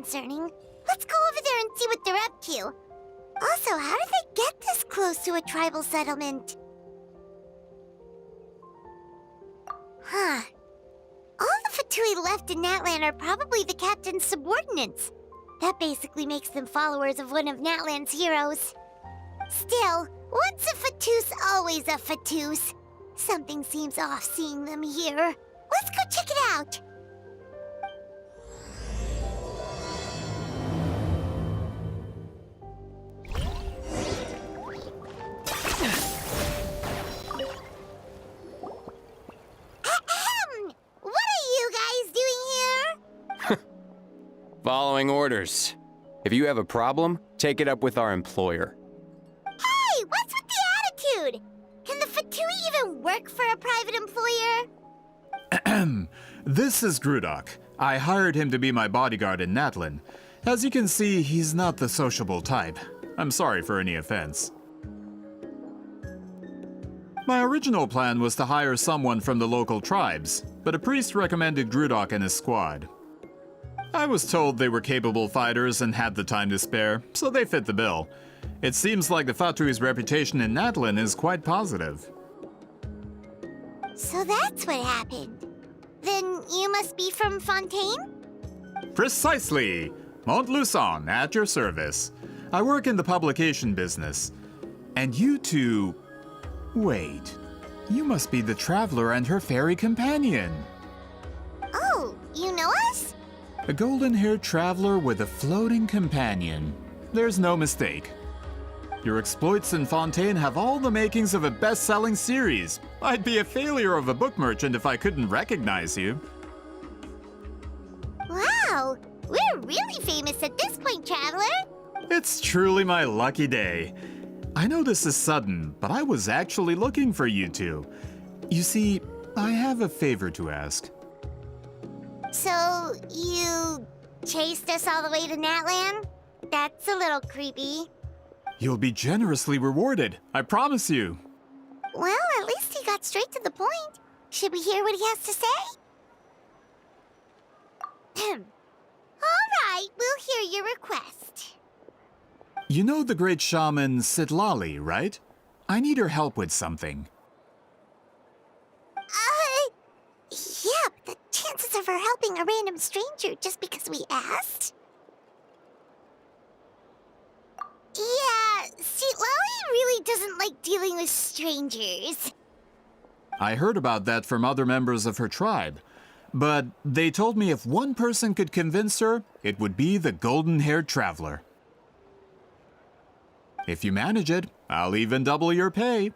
concerning. Let's go over there and see what they're up to. Also, how did they get this close to a tribal settlement? Huh. All the Fatui left in Natlan are probably the captain's subordinates. That basically makes them followers of one of Natlan's heroes. Still, once a Fatus, always a Fatus. Something seems off seeing them here. Let's go check it out! What are you guys doing here? Following orders. If you have a problem, take it up with our employer. Hey, what's with the attitude? Can the Fatui even work for a private employer? This is Grudok. I hired him to be my bodyguard in Natlan. As you can see, he's not the sociable type. I'm sorry for any offense. My original plan was to hire someone from the local tribes, but a priest recommended Grudok and his squad. I was told they were capable fighters and had the time to spare, so they fit the bill. It seems like the Fatui's reputation in Natlan is quite positive. So that's what happened. Then you must be from Fontaine? Precisely! Montluçon, at your service. I work in the publication business. And you two... Wait. You must be the traveler and her fairy companion. Oh, you know us? A golden-haired traveler with a floating companion. There's no mistake. Your exploits in Fontaine have all the makings of a best-selling series. I'd be a failure of a book merchant if I couldn't recognize you. Wow, we're really famous at this point, Traveler. It's truly my lucky day. I know this is sudden, but I was actually looking for you two. You see, I have a favor to ask. So, you chased us all the way to Natlan? That's a little creepy. You'll be generously rewarded, I promise you. Well, at least he got straight to the point. Should we hear what he has to say? All right, we'll hear your request. You know the great shaman Citlali, right? I need her help with something. Yeah, but the chances of her helping a random stranger just because we asked? Yeah, Citlali really doesn't like dealing with strangers. I heard about that from other members of her tribe. But they told me if one person could convince her, it would be the golden-haired traveler. If you manage it, I'll even double your pay.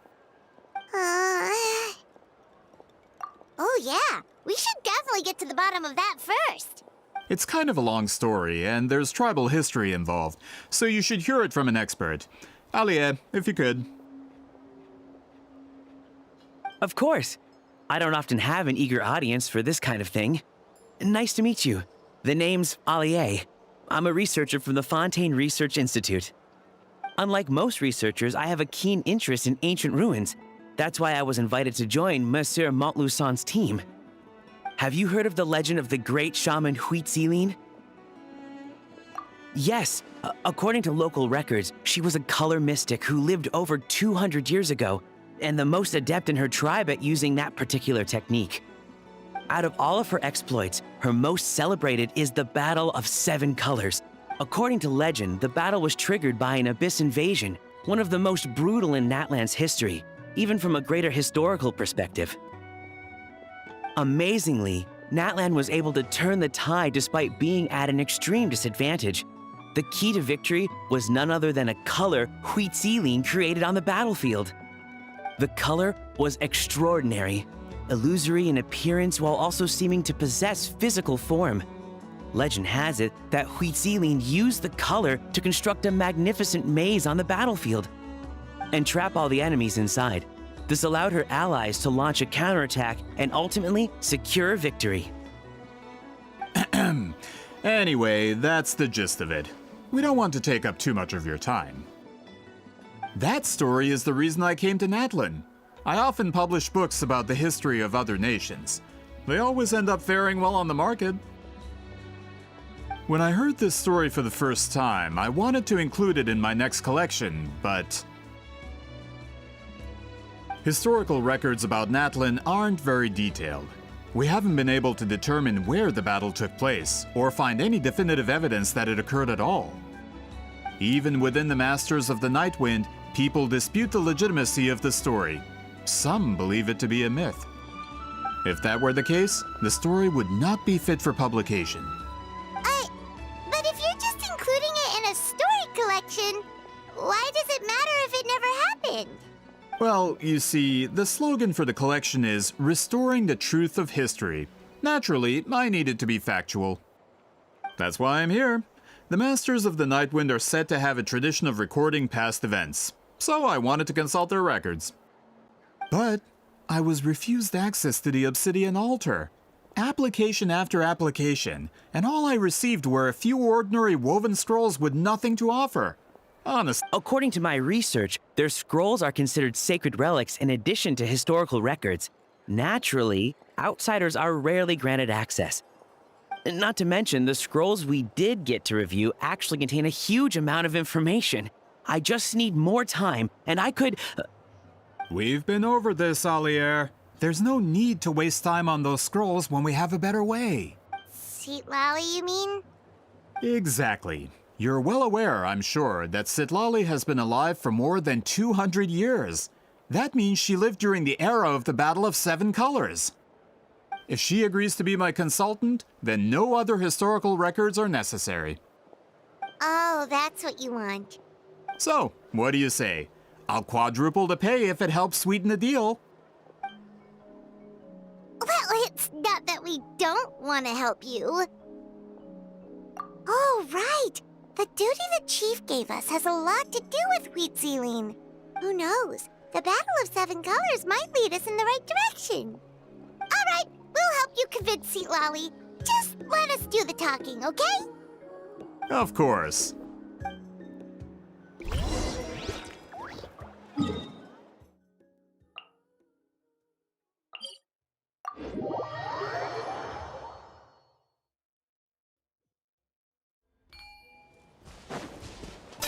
Oh yeah, we should definitely get to the bottom of that first. It's kind of a long story, and there's tribal history involved, so you should hear it from an expert. Alie, if you could. Of course. I don't often have an eager audience for this kind of thing. Nice to meet you. The name's Alie. I'm a researcher from the Fontaine Research Institute. Unlike most researchers, I have a keen interest in ancient ruins. That's why I was invited to join Monsieur Montluçon's team. Have you heard of the legend of the great shaman Citlali? Yes, according to local records, she was a color mystic who lived over 200 years ago, and the most adept in her tribe at using that particular technique. Out of all of her exploits, her most celebrated is the Battle of Seven Colors. According to legend, the battle was triggered by an abyss invasion, one of the most brutal in Natlan's history, even from a greater historical perspective. Amazingly, Natlan was able to turn the tide despite being at an extreme disadvantage. The key to victory was none other than a color Citlali created on the battlefield. The color was extraordinary, illusory in appearance while also seeming to possess physical form. Legend has it that Citlali used the color to construct a magnificent maze on the battlefield and trap all the enemies inside. This allowed her allies to launch a counterattack and ultimately secure victory. Anyway, that's the gist of it. We don't want to take up too much of your time. That story is the reason I came to Natlan. I often publish books about the history of other nations. They always end up faring well on the market. When I heard this story for the first time, I wanted to include it in my next collection, but historical records about Natlin aren't very detailed. We haven't been able to determine where the battle took place, or find any definitive evidence that it occurred at all. Even within the Masters of the Nightwind, people dispute the legitimacy of the story. Some believe it to be a myth. If that were the case, the story would not be fit for publication. But if you're just including it in a story collection, why does it matter if it never happened? Well, you see, the slogan for the collection is Restoring the Truth of History. Naturally, I needed to be factual. That's why I'm here. The Masters of the Nightwind are said to have a tradition of recording past events, so I wanted to consult their records. But I was refused access to the Obsidian Altar. Application after application, and all I received were a few ordinary woven scrolls with nothing to offer. Honestly. According to my research, their scrolls are considered sacred relics in addition to historical records. Naturally, outsiders are rarely granted access. Not to mention, the scrolls we did get to review actually contain a huge amount of information. I just need more time, and I could... We've been over this, Alier. There's no need to waste time on those scrolls when we have a better way. Citlali, you mean? Exactly. You're well aware, I'm sure, that Citlali has been alive for more than 200 years. That means she lived during the era of the Battle of Seven Colors. If she agrees to be my consultant, then no other historical records are necessary. Oh, that's what you want. So, what do you say? I'll quadruple the pay if it helps sweeten the deal. Well, it's not that we don't want to help you. Oh, right. The duty the chief gave us has a lot to do with wheat sealing. Who knows? The Battle of Seven Colors might lead us in the right direction. All right, we'll help you convince Citlali. Just let us do the talking, okay? Of course.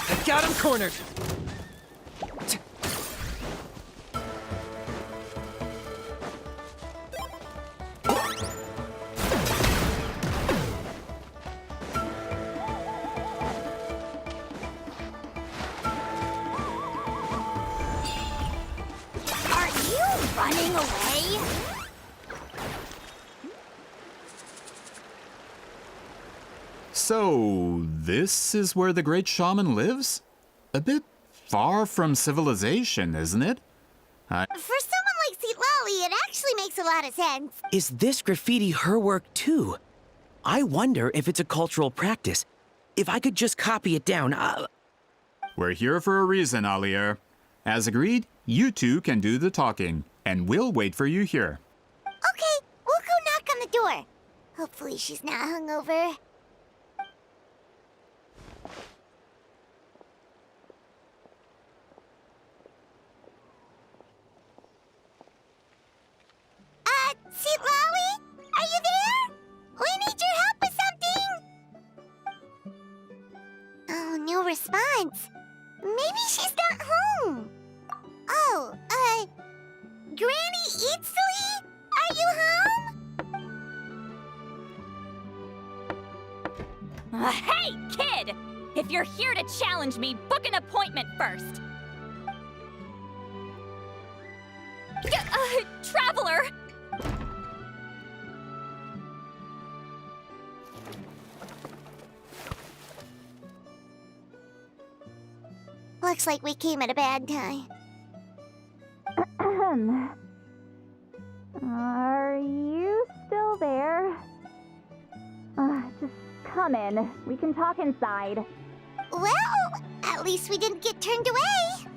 I got him cornered! Are you running away? So, this is where the great shaman lives? A bit far from civilization, isn't it? For someone like Citlali, it actually makes a lot of sense. Is this graffiti her work too? I wonder if it's a cultural practice. If I could just copy it down, We're here for a reason, Alier. As agreed, you two can do the talking, and we'll wait for you here. Okay, we'll go knock on the door. Hopefully she's not hungover. Citlali? Are you there? We need your help with something! Oh, no response. Maybe she's not home. Oh, Granny Citlali? Are you home? Hey, kid! If you're here to challenge me, book an appointment first. Traveler! Looks like we came at a bad time. Are you still there? Just come in. We can talk inside. Well, at least we didn't get turned away.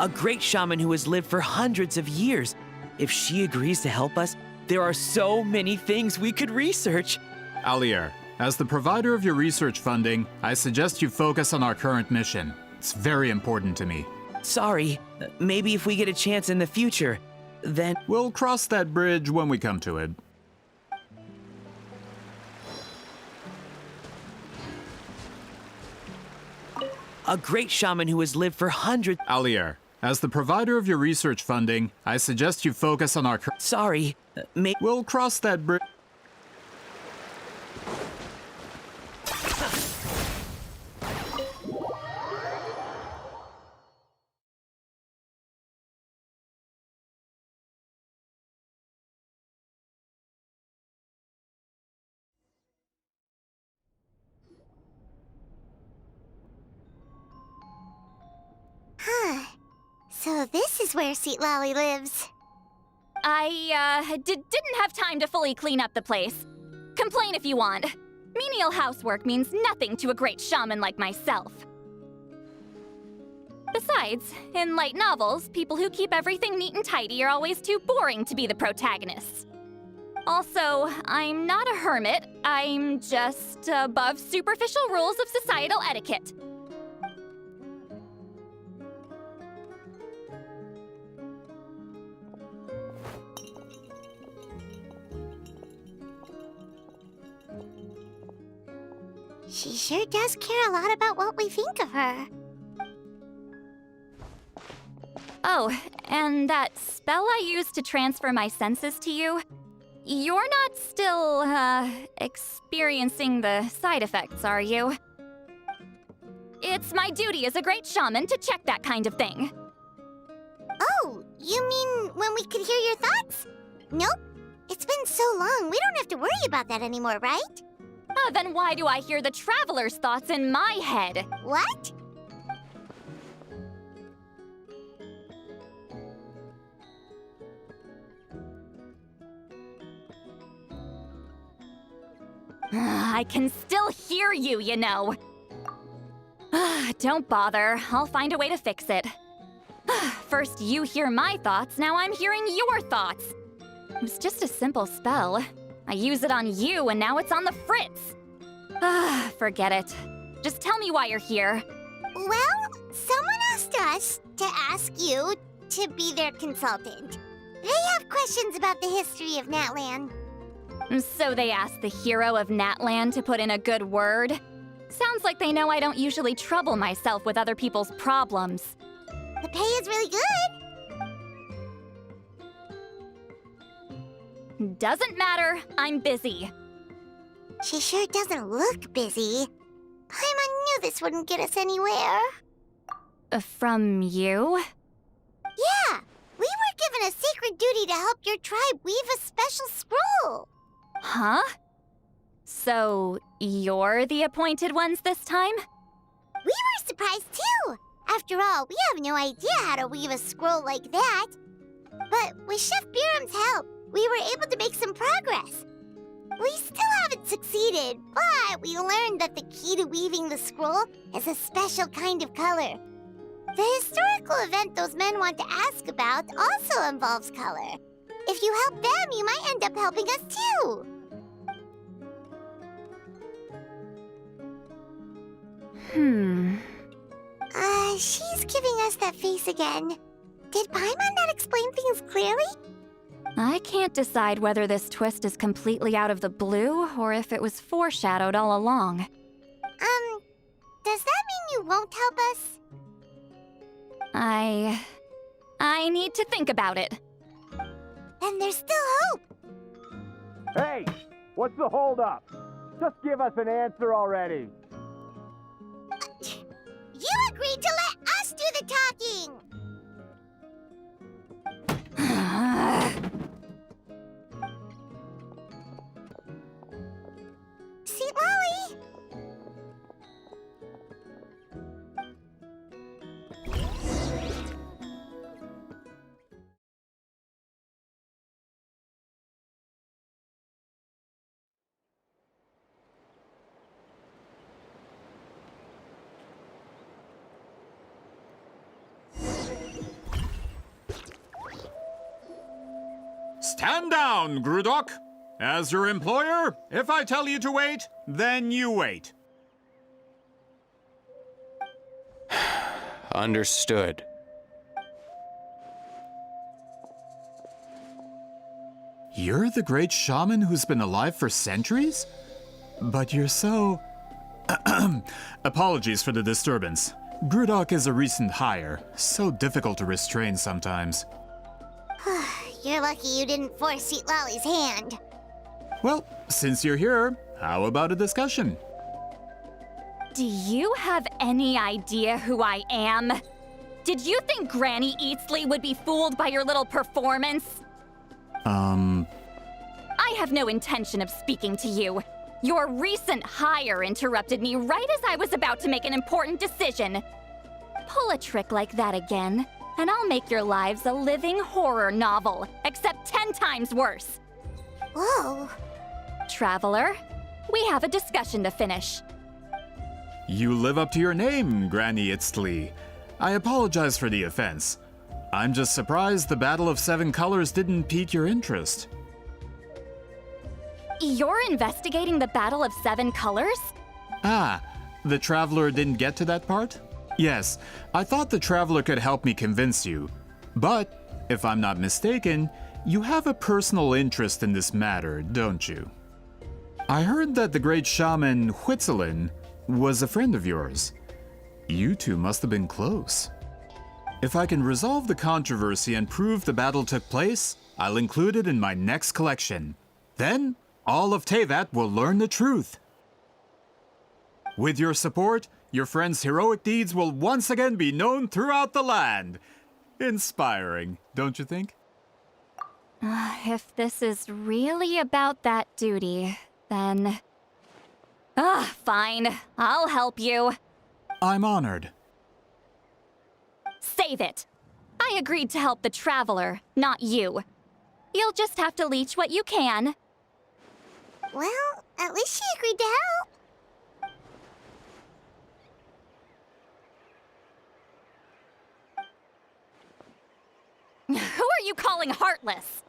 a great shaman who has lived for hundreds of years. If she agrees to help us, there are so many things we could research. Alier, as the provider of your research funding, I suggest you focus on our current mission. It's very important to me. Sorry. Maybe if we get a chance in the future, then... We'll cross that bridge when we come to it. A great shaman who has lived for hundreds... Alier, as the provider of your research funding, I suggest you focus on our... Sorry. We'll cross that bridge... Huh. So this is where Citlali lives. I, didn't have time to fully clean up the place. Complain if you want. Menial housework means nothing to a great shaman like myself. Besides, in light novels, people who keep everything neat and tidy are always too boring to be the protagonists. Also, I'm not a hermit. I'm just above superficial rules of societal etiquette. She sure does care a lot about what we think of her. Oh, and that spell I used to transfer my senses to you, you're not still, experiencing the side effects, are you? It's my duty as a great shaman to check that kind of thing. Oh, you mean when we could hear your thoughts? Nope. It's been so long, we don't have to worry about that anymore, right? Then why do I hear the traveler's thoughts in my head? What? I can still hear you, you know. Don't bother. I'll find a way to fix it. First you hear my thoughts, now I'm hearing your thoughts. It was just a simple spell. I use it on you, and now it's on the Fritz. Forget it. Just tell me why you're here. Well, someone asked us to ask you to be their consultant. They have questions about the history of Natlan. So they asked the hero of Natlan to put in a good word? Sounds like they know I don't usually trouble myself with other people's problems. The pay is really good. Doesn't matter. I'm busy. She sure doesn't look busy. Paimon knew this wouldn't get us anywhere. From you? Yeah, we were given a sacred duty to help your tribe weave a special scroll. Huh? So, you're the appointed ones this time? We were surprised too. After all, we have no idea how to weave a scroll like that. But with Chef Biram's help, we were able to make some progress. We still haven't succeeded, but we learned that the key to weaving the scroll is a special kind of color. The historical event those men want to ask about also involves color. If you help them, you might end up helping us too. She's giving us that face again. Did Paimon not explain things clearly? I can't decide whether this twist is completely out of the blue or if it was foreshadowed all along. Does that mean you won't help us? I need to think about it. Then there's still hope. Hey, what's the holdup? Just give us an answer already. You agreed to let us do the talking! Citlali! Stand down, Grudok. As your employer, if I tell you to wait, then you wait. Understood. You're the great shaman who's been alive for centuries? But you're so... Apologies for the disturbance. Grudok is a recent hire, so difficult to restrain sometimes. You're lucky you didn't force Citlali's hand. Well, since you're here, how about a discussion? Do you have any idea who I am? Did you think Granny Eatsley would be fooled by your little performance? I have no intention of speaking to you. Your recent hire interrupted me right as I was about to make an important decision. Pull a trick like that again, and I'll make your lives a living horror novel, except 10 times worse. Whoa. Traveler, we have a discussion to finish. You live up to your name, Granny Itztli. I apologize for the offense. I'm just surprised the Battle of Seven Colors didn't pique your interest. You're investigating the Battle of Seven Colors? Ah, the Traveler didn't get to that part? Yes, I thought the Traveler could help me convince you. But, if I'm not mistaken, you have a personal interest in this matter, don't you? I heard that the great shaman Huitzilin was a friend of yours. You two must have been close. If I can resolve the controversy and prove the battle took place, I'll include it in my next collection. Then, all of Tevat will learn the truth. With your support, your friend's heroic deeds will once again be known throughout the land. Inspiring, don't you think? If this is really about that duty, then... fine. I'll help you. I'm honored. Save it. I agreed to help the Traveler, not you. You'll just have to leech what you can. Well, at least she agreed to help. Who are you calling heartless?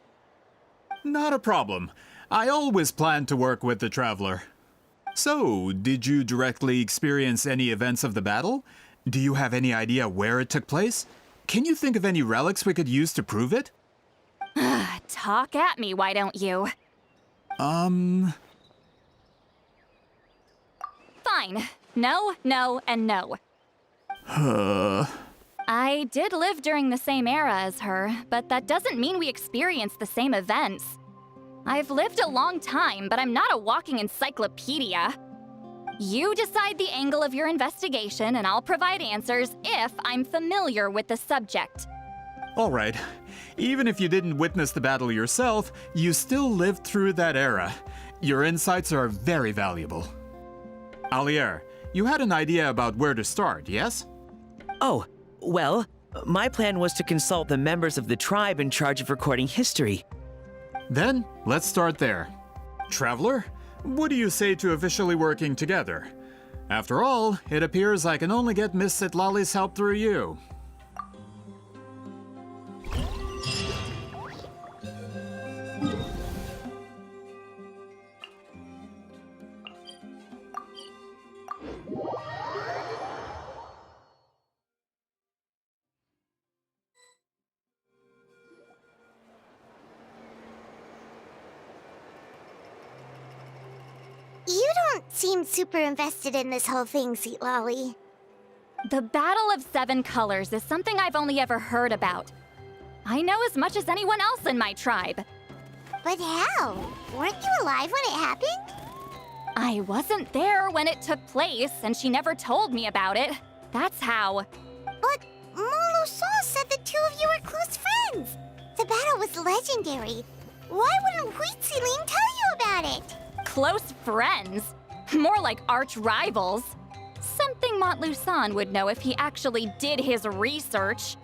Not a problem. I always plan to work with the Traveler. So, did you directly experience any events of the battle? Do you have any idea where it took place? Can you think of any relics we could use to prove it? Talk at me, why don't you? Um... Fine. No, no, and no. I did live during the same era as her, but that doesn't mean we experienced the same events. I've lived a long time, but I'm not a walking encyclopedia. You decide the angle of your investigation, and I'll provide answers if I'm familiar with the subject. All right. Even if you didn't witness the battle yourself, you still lived through that era. Your insights are very valuable. Alier, you had an idea about where to start, yes? Oh, well, my plan was to consult the members of the tribe in charge of recording history. Then, let's start there. Traveler, what do you say to officially working together? After all, it appears I can only get Miss Citlali's help through you. You don't seem super invested in this whole thing, Citlali. The Battle of Seven Colors is something I've only ever heard about. I know as much as anyone else in my tribe. But how? Weren't you alive when it happened? I wasn't there when it took place, and she never told me about it. That's how. But Molusa said the two of you were close friends. The battle was legendary. Why wouldn't Huitzilin tell you about it? Close friends? More like arch rivals. Something Montluçon would know if he actually did his research.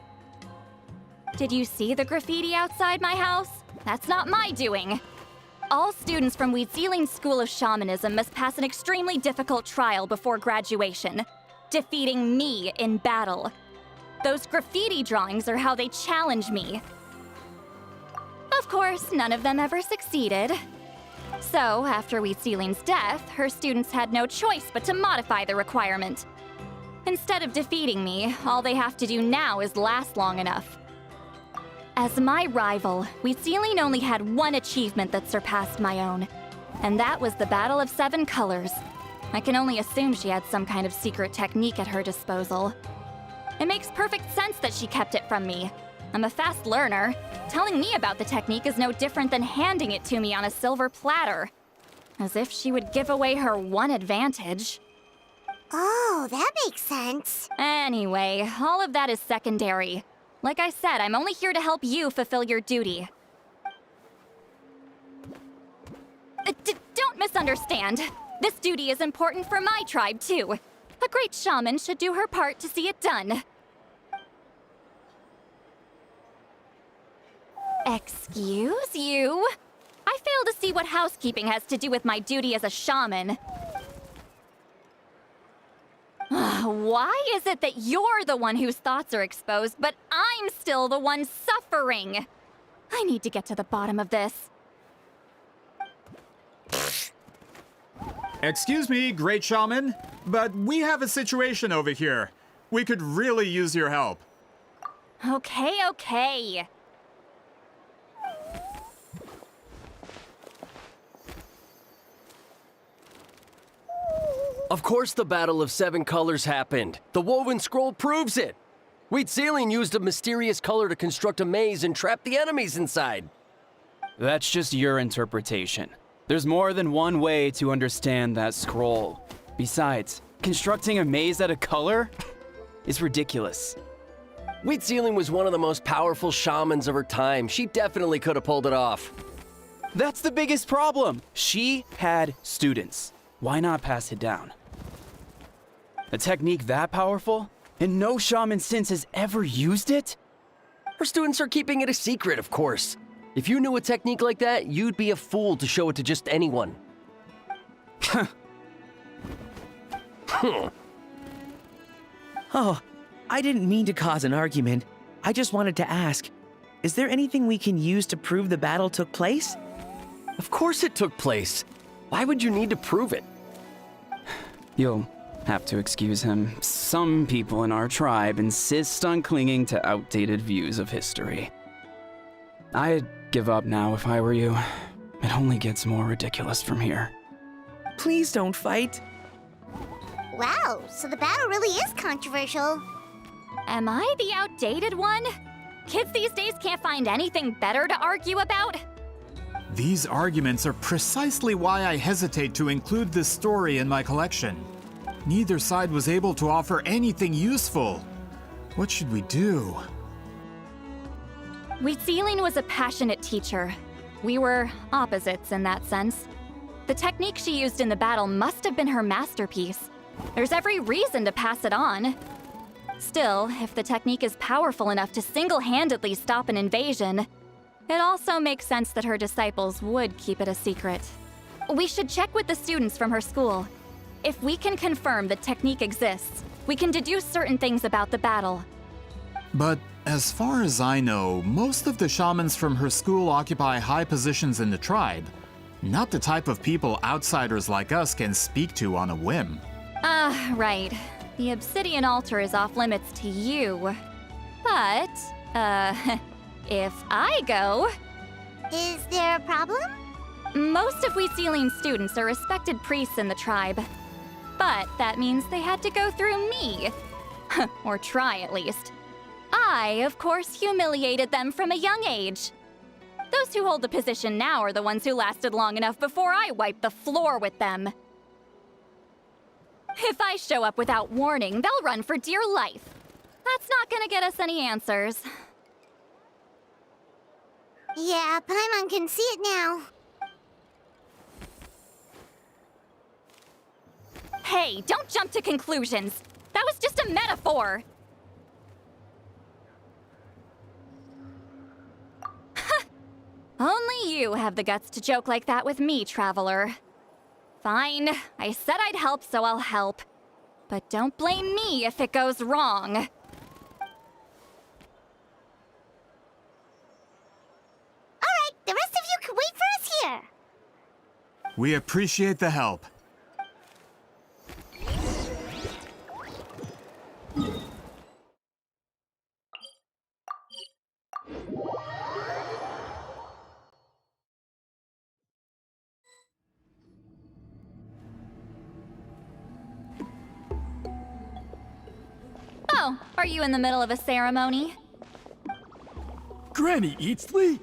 Did you see the graffiti outside my house? That's not my doing. All students from Huitziline's School of Shamanism must pass an extremely difficult trial before graduation, defeating me in battle. Those graffiti drawings are how they challenge me. Of course, none of them ever succeeded. So, after Huitziline's death, her students had no choice but to modify the requirement. Instead of defeating me, all they have to do now is last long enough. As my rival, Citlali only had one achievement that surpassed my own, and that was the Battle of 7 Colors. I can only assume she had some kind of secret technique at her disposal. It makes perfect sense that she kept it from me. I'm a fast learner. Telling me about the technique is no different than handing it to me on a silver platter. As if she would give away her one advantage. Oh, that makes sense. Anyway, all of that is secondary. Like I said, I'm only here to help you fulfill your duty. Don't misunderstand. This duty is important for my tribe, too. A great shaman should do her part to see it done. Excuse you? I fail to see what housekeeping has to do with my duty as a shaman. Why is it that you're the one whose thoughts are exposed, but I'm still the one suffering? I need to get to the bottom of this. Excuse me, great shaman, but we have a situation over here. We could really use your help. Okay. Of course the Battle of 7 Colors happened. The woven scroll proves it. Citlali used a mysterious color to construct a maze and trap the enemies inside. That's just your interpretation. There's more than one way to understand that scroll. Besides, constructing a maze out of color is ridiculous. Citlali was one of the most powerful shamans of her time. She definitely could have pulled it off. That's the biggest problem. She had students. Why not pass it down? A technique that powerful? And no shaman since has ever used it? Her students are keeping it a secret, of course. If you knew a technique like that, you'd be a fool to show it to just anyone. Oh, I didn't mean to cause an argument. I just wanted to ask, is there anything we can use to prove the battle took place? Of course it took place. Why would you need to prove it? You'll have to excuse him. Some people in our tribe insist on clinging to outdated views of history. I'd give up now if I were you. It only gets more ridiculous from here. Please don't fight. Wow, so the battle really is controversial. Am I the outdated one? Kids these days can't find anything better to argue about? These arguments are precisely why I hesitate to include this story in my collection. Neither side was able to offer anything useful. What should we do? Citlali was a passionate teacher. We were opposites in that sense. The technique she used in the battle must have been her masterpiece. There's every reason to pass it on. Still, if the technique is powerful enough to single-handedly stop an invasion, it also makes sense that her disciples would keep it a secret. We should check with the students from her school. If we can confirm the technique exists, we can deduce certain things about the battle. But as far as I know, most of the shamans from her school occupy high positions in the tribe. Not the type of people outsiders like us can speak to on a whim. Right. The obsidian altar is off limits to you. But, if I go... Is there a problem? Most of Citlali's students are respected priests in the tribe. But that means they had to go through me. Or try, at least. I, of course, humiliated them from a young age. Those who hold the position now are the ones who lasted long enough before I wiped the floor with them. If I show up without warning, they'll run for dear life. That's not gonna get us any answers. Yeah, Paimon can see it now. Hey, don't jump to conclusions. That was just a metaphor. Only you have the guts to joke like that with me, Traveler. Fine, I said I'd help, so I'll help. But don't blame me if it goes wrong. All right, the rest of you can wait for us here. We appreciate the help. Oh, are you in the middle of a ceremony? Granny Eatsley?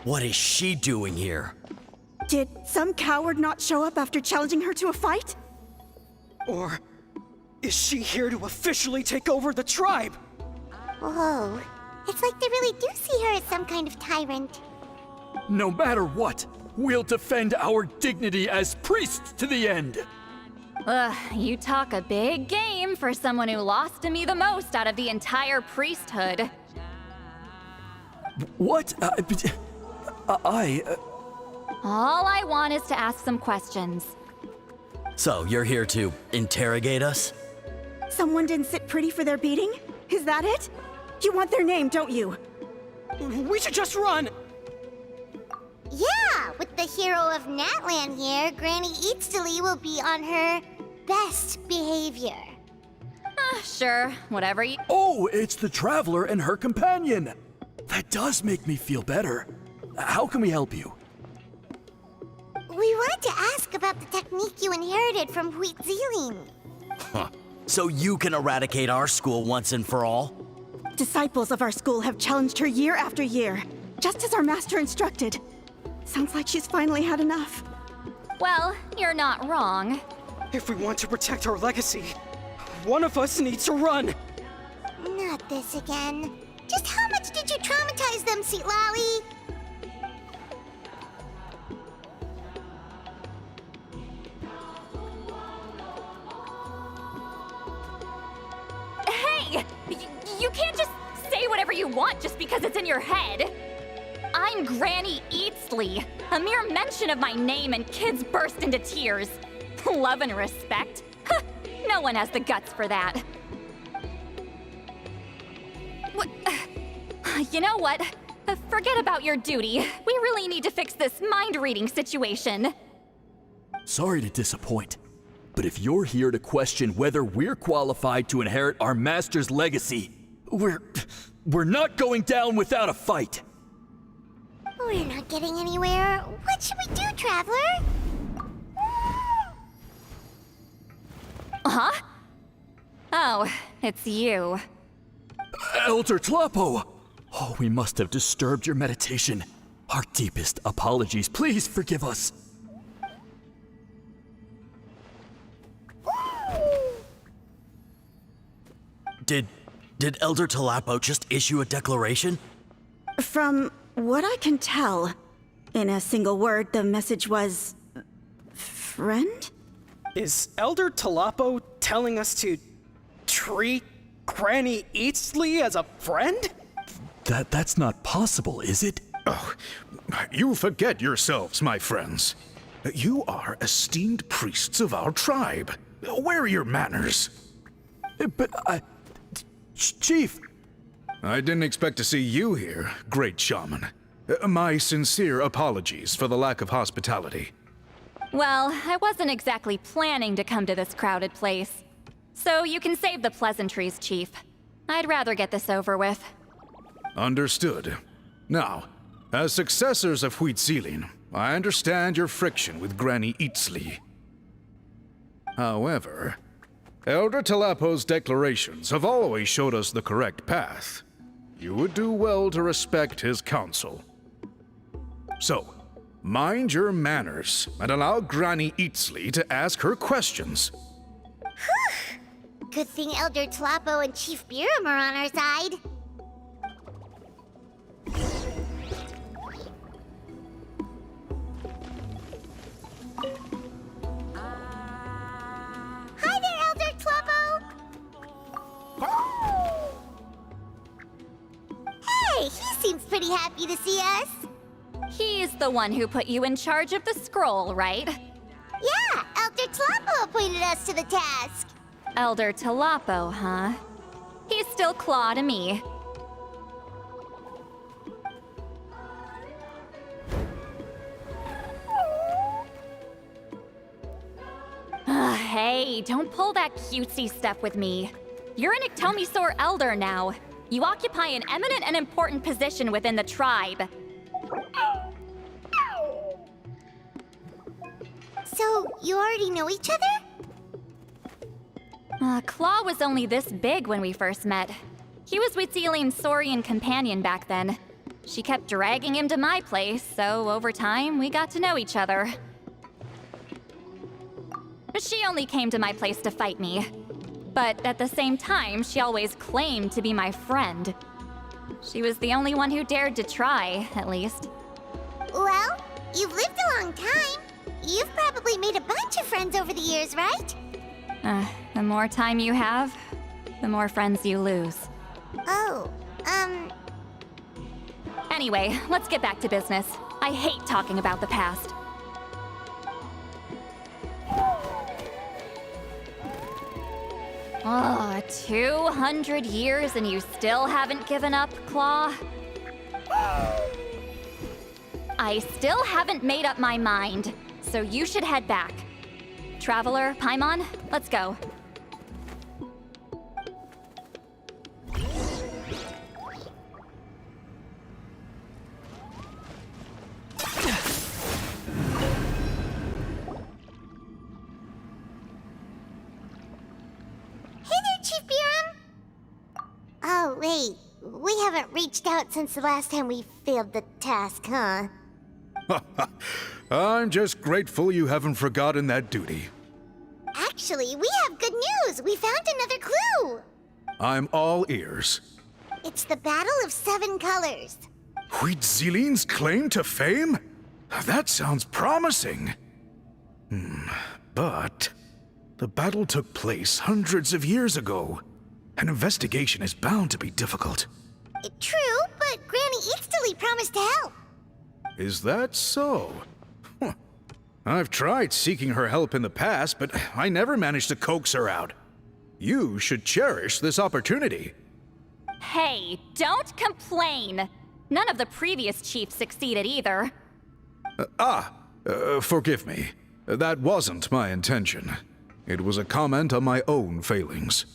What is she doing here? Did some coward not show up after challenging her to a fight? Or is she here to officially take over the tribe? Whoa. It's like they really do see her as some kind of tyrant. No matter what, we'll defend our dignity as priests to the end. Ugh, you talk a big game for someone who lost to me the most out of the entire priesthood. What? All I want is to ask some questions. So, you're here to interrogate us? Someone didn't sit pretty for their beating? Is that it? You want their name, don't you? We should just run! Yeah, with the hero of Natlan here, Granny Eatsley will be on her best behavior. Sure, whatever you... Oh, it's the Traveler and her companion. That does make me feel better. How can we help you? We wanted to ask about the technique you inherited from Huitziling. Huh. So you can eradicate our school once and for all? Disciples of our school have challenged her year after year, just as our master instructed. Sounds like she's finally had enough. Well, you're not wrong. If we want to protect our legacy, one of us needs to run! Not this again. Just how much did you traumatize them, Citlali? Hey! You can't just say whatever you want just because it's in your head. I'm Granny Eatsley. A mere mention of my name and kids burst into tears. Love and respect? Huh, no one has the guts for that. What? You know what? Forget about your duty. We really need to fix this mind-reading situation. Sorry to disappoint, but if you're here to question whether we're qualified to inherit our master's legacy, we're not going down without a fight. We're not getting anywhere. What should we do, Traveler? Huh? Oh, it's you. Elder Tlapo! Oh, we must have disturbed your meditation. Our deepest apologies. Please forgive us. Did Elder Tlapo just issue a declaration? From what I can tell, in a single word, the message was... friend? Is Elder Tlapo telling us to treat Granny Eatsley as a friend? That's not possible, is it? Oh, you forget yourselves, my friends. You are esteemed priests of our tribe. Where are your manners? But Chief! I didn't expect to see you here, great shaman. My sincere apologies for the lack of hospitality. Well, I wasn't exactly planning to come to this crowded place. So you can save the pleasantries, Chief. I'd rather get this over with. Understood. Now, as successors of Huitziling, I understand your friction with Granny Eatsley. However, Elder Tlapo's declarations have always showed us the correct path. You would do well to respect his counsel. So, mind your manners and allow Granny Eatsley to ask her questions. Good thing Elder Tlapo and Chief Biram are on our side. Hi there, Elder Tlapo! Hey, he seems pretty happy to see us. He's the one who put you in charge of the scroll, right? Yeah, Elder Tlapo appointed us to the task. Elder Tlapo, huh? He's still Claw to me. Hey, don't pull that cutesy stuff with me. You're an Iktomi-Sor Elder now. You occupy an eminent and important position within the tribe. So, you already know each other? Claw was only this big when we first met. He was Witzeline's Saurian companion back then. She kept dragging him to my place, so over time, we got to know each other. She only came to my place to fight me. But at the same time, she always claimed to be my friend. She was the only one who dared to try, at least. Well, you've lived a long time. You've probably made a bunch of friends over the years, right? The more time you have, the more friends you lose. Oh, Anyway, let's get back to business. I hate talking about the past. Oh, 200 years and you still haven't given up, Claw? I still haven't made up my mind, so you should head back. Traveler, Paimon, let's go. Oh, wait. We haven't reached out since the last time we failed the task, huh? I'm just grateful you haven't forgotten that duty. Actually, we have good news! We found another clue! I'm all ears. It's the Battle of 7 Colors. Huitziline's claim to fame? That sounds promising. But the battle took place hundreds of years ago. An investigation is bound to be difficult. True, but Granny Citlali promised to help. Is that so? I've tried seeking her help in the past, but I never managed to coax her out. You should cherish this opportunity. Hey, don't complain! None of the previous chiefs succeeded either. Forgive me. That wasn't my intention. It was a comment on my own failings.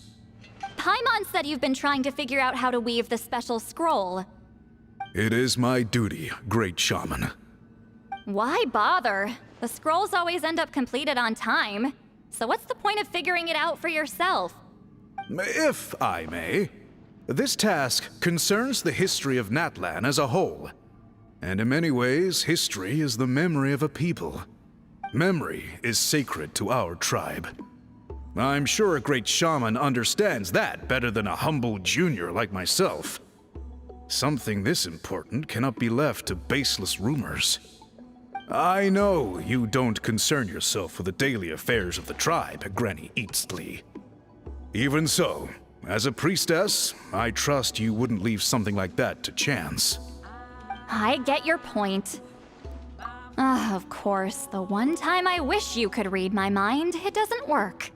Paimon said you've been trying to figure out how to weave the special scroll. It is my duty, great shaman. Why bother? The scrolls always end up completed on time. So what's the point of figuring it out for yourself? If I may, this task concerns the history of Natlan as a whole. And in many ways, history is the memory of a people. Memory is sacred to our tribe. I'm sure a great shaman understands that better than a humble junior like myself. Something this important cannot be left to baseless rumors. I know you don't concern yourself with the daily affairs of the tribe, Granny Citlali. Even so, as a priestess, I trust you wouldn't leave something like that to chance. I get your point. Of course, the one time I wish you could read my mind, it doesn't work.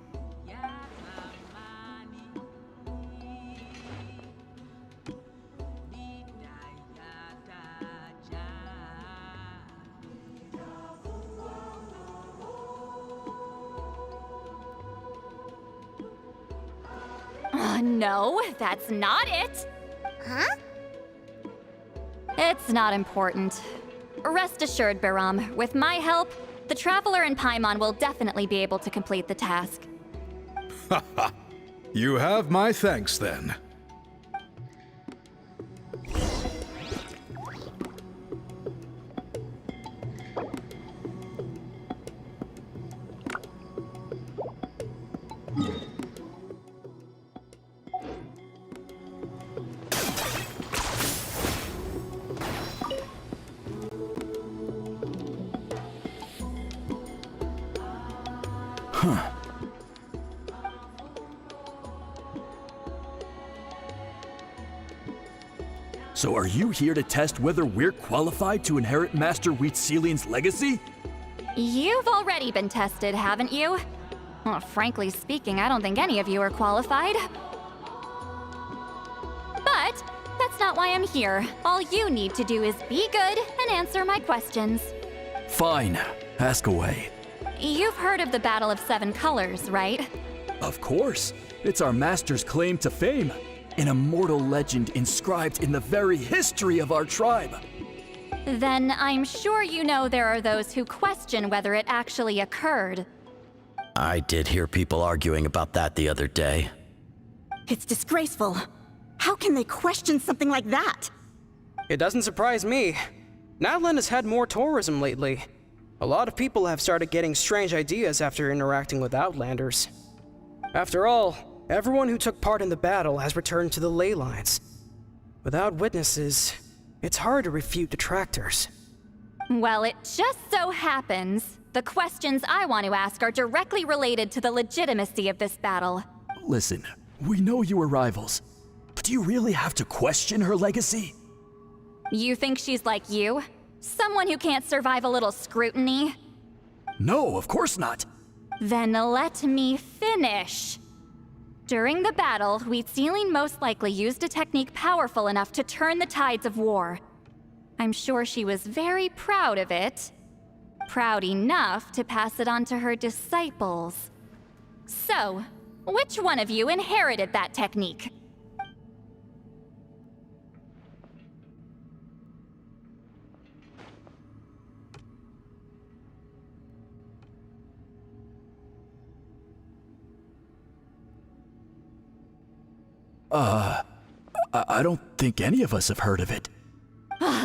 No, that's not it. Huh? It's not important. Rest assured, Baram, with my help, the Traveler and Paimon will definitely be able to complete the task. You have my thanks, then. So are you here to test whether we're qualified to inherit Master Witzeline's legacy? You've already been tested, haven't you? Well, frankly speaking, I don't think any of you are qualified. But that's not why I'm here. All you need to do is be good and answer my questions. Fine. Ask away. You've heard of the Battle of 7 Colors, right? Of course. It's our master's claim to fame. An immortal legend inscribed in the very history of our tribe. Then I'm sure you know there are those who question whether it actually occurred. I did hear people arguing about that the other day. It's disgraceful. How can they question something like that? It doesn't surprise me. Natlan has had more tourism lately. A lot of people have started getting strange ideas after interacting with Outlanders. After all, everyone who took part in the battle has returned to the ley lines. Without witnesses, it's hard to refute detractors. Well, it just so happens the questions I want to ask are directly related to the legitimacy of this battle. Listen, we know you were rivals, but do you really have to question her legacy? You think she's like you? Someone who can't survive a little scrutiny? No, of course not. Then let me finish. During the battle, Citlali most likely used a technique powerful enough to turn the tides of war. I'm sure she was very proud of it. Proud enough to pass it on to her disciples. So, which one of you inherited that technique? I don't think any of us have heard of it.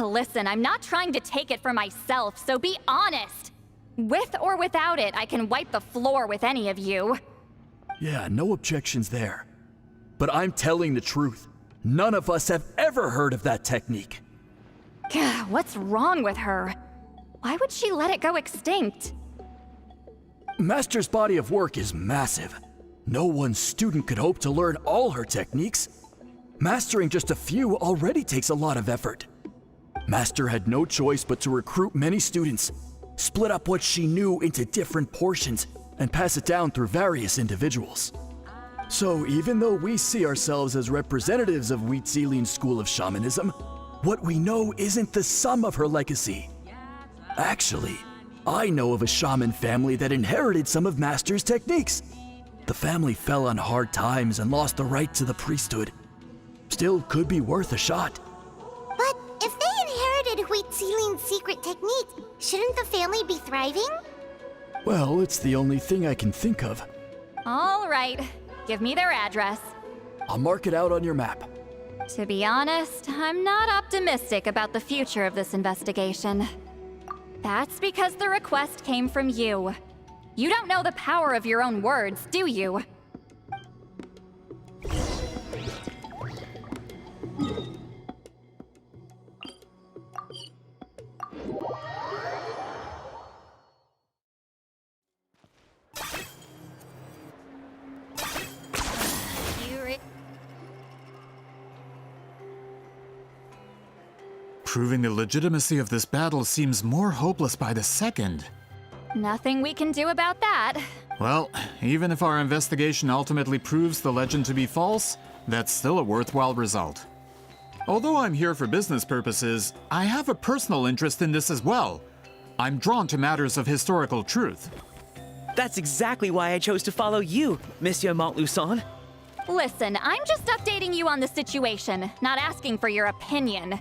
Listen, I'm not trying to take it for myself, so be honest. With or without it, I can wipe the floor with any of you. Yeah, no objections there. But I'm telling the truth. None of us have ever heard of that technique. What's wrong with her? Why would she let it go extinct? Master's body of work is massive. No one student could hope to learn all her techniques. Mastering just a few already takes a lot of effort. Master had no choice but to recruit many students, split up what she knew into different portions, and pass it down through various individuals. So even though we see ourselves as representatives of Citlali's school of shamanism, what we know isn't the sum of her legacy. Actually, I know of a shaman family that inherited some of Master's techniques. The family fell on hard times and lost the right to the priesthood. Still could be worth a shot. But if they inherited Citlali's secret technique, shouldn't the family be thriving? Well, it's the only thing I can think of. All right, give me their address. I'll mark it out on your map. To be honest, I'm not optimistic about the future of this investigation. That's because the request came from you. You don't know the power of your own words, do you? Proving the legitimacy of this battle seems more hopeless by the second. Nothing we can do about that. Well, even if our investigation ultimately proves the legend to be false, that's still a worthwhile result. Although I'm here for business purposes, I have a personal interest in this as well. I'm drawn to matters of historical truth. That's exactly why I chose to follow you, Monsieur Montluçon. Listen, I'm just updating you on the situation, not asking for your opinion.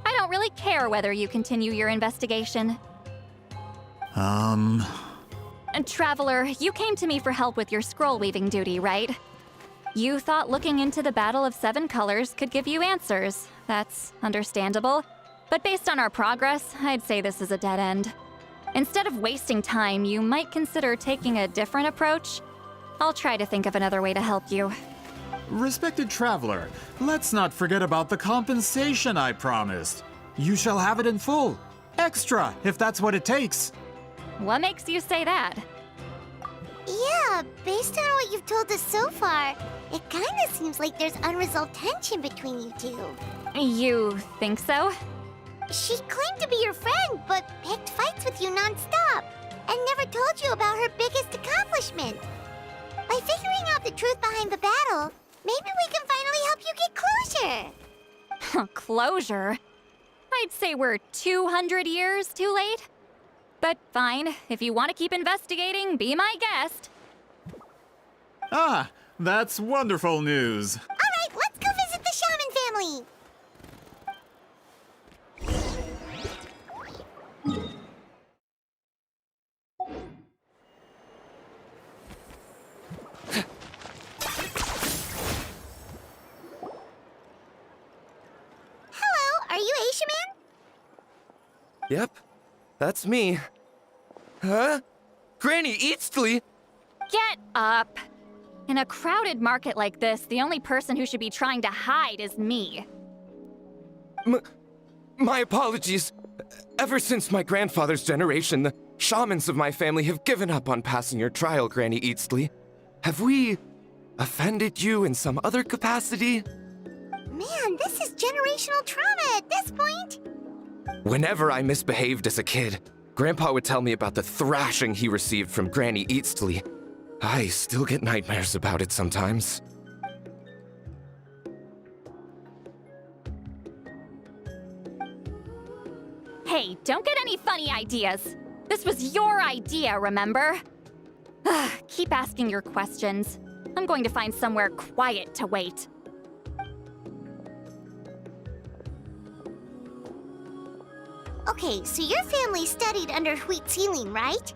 I don't really care whether you continue your investigation. And Traveler, you came to me for help with your scroll-weaving duty, right? You thought looking into the Battle of Seven Colors could give you answers. That's understandable. But based on our progress, I'd say this is a dead end. Instead of wasting time, you might consider taking a different approach. I'll try to think of another way to help you. Respected traveler, let's not forget about the compensation I promised. You shall have it in full. Extra, if that's what it takes. What makes you say that? Yeah, based on what you've told us so far, it kinda seems like there's unresolved tension between you two. You think so? She claimed to be your friend, but picked fights with you non-stop, and never told you about her biggest accomplishment. By figuring out the truth behind the battle, maybe we can finally help you get closure. Closure? I'd say we're 200 years too late. But fine, if you want to keep investigating, be my guest. Ah, that's wonderful news. All right, let's go visit the shaman family. Yep, that's me. Huh? Granny Eastly? Get up! In a crowded market like this, the only person who should be trying to hide is me. My apologies. Ever since my grandfather's generation, the shamans of my family have given up on passing your trial, Granny Eastly. Have we offended you in some other capacity? Man, this is generational trauma at this point. Whenever I misbehaved as a kid, Grandpa would tell me about the thrashing he received from Granny Eastly. I still get nightmares about it sometimes. Hey, don't get any funny ideas. This was your idea, remember? Keep asking your questions. I'm going to find somewhere quiet to wait. Okay, so your family studied under Citlali, right?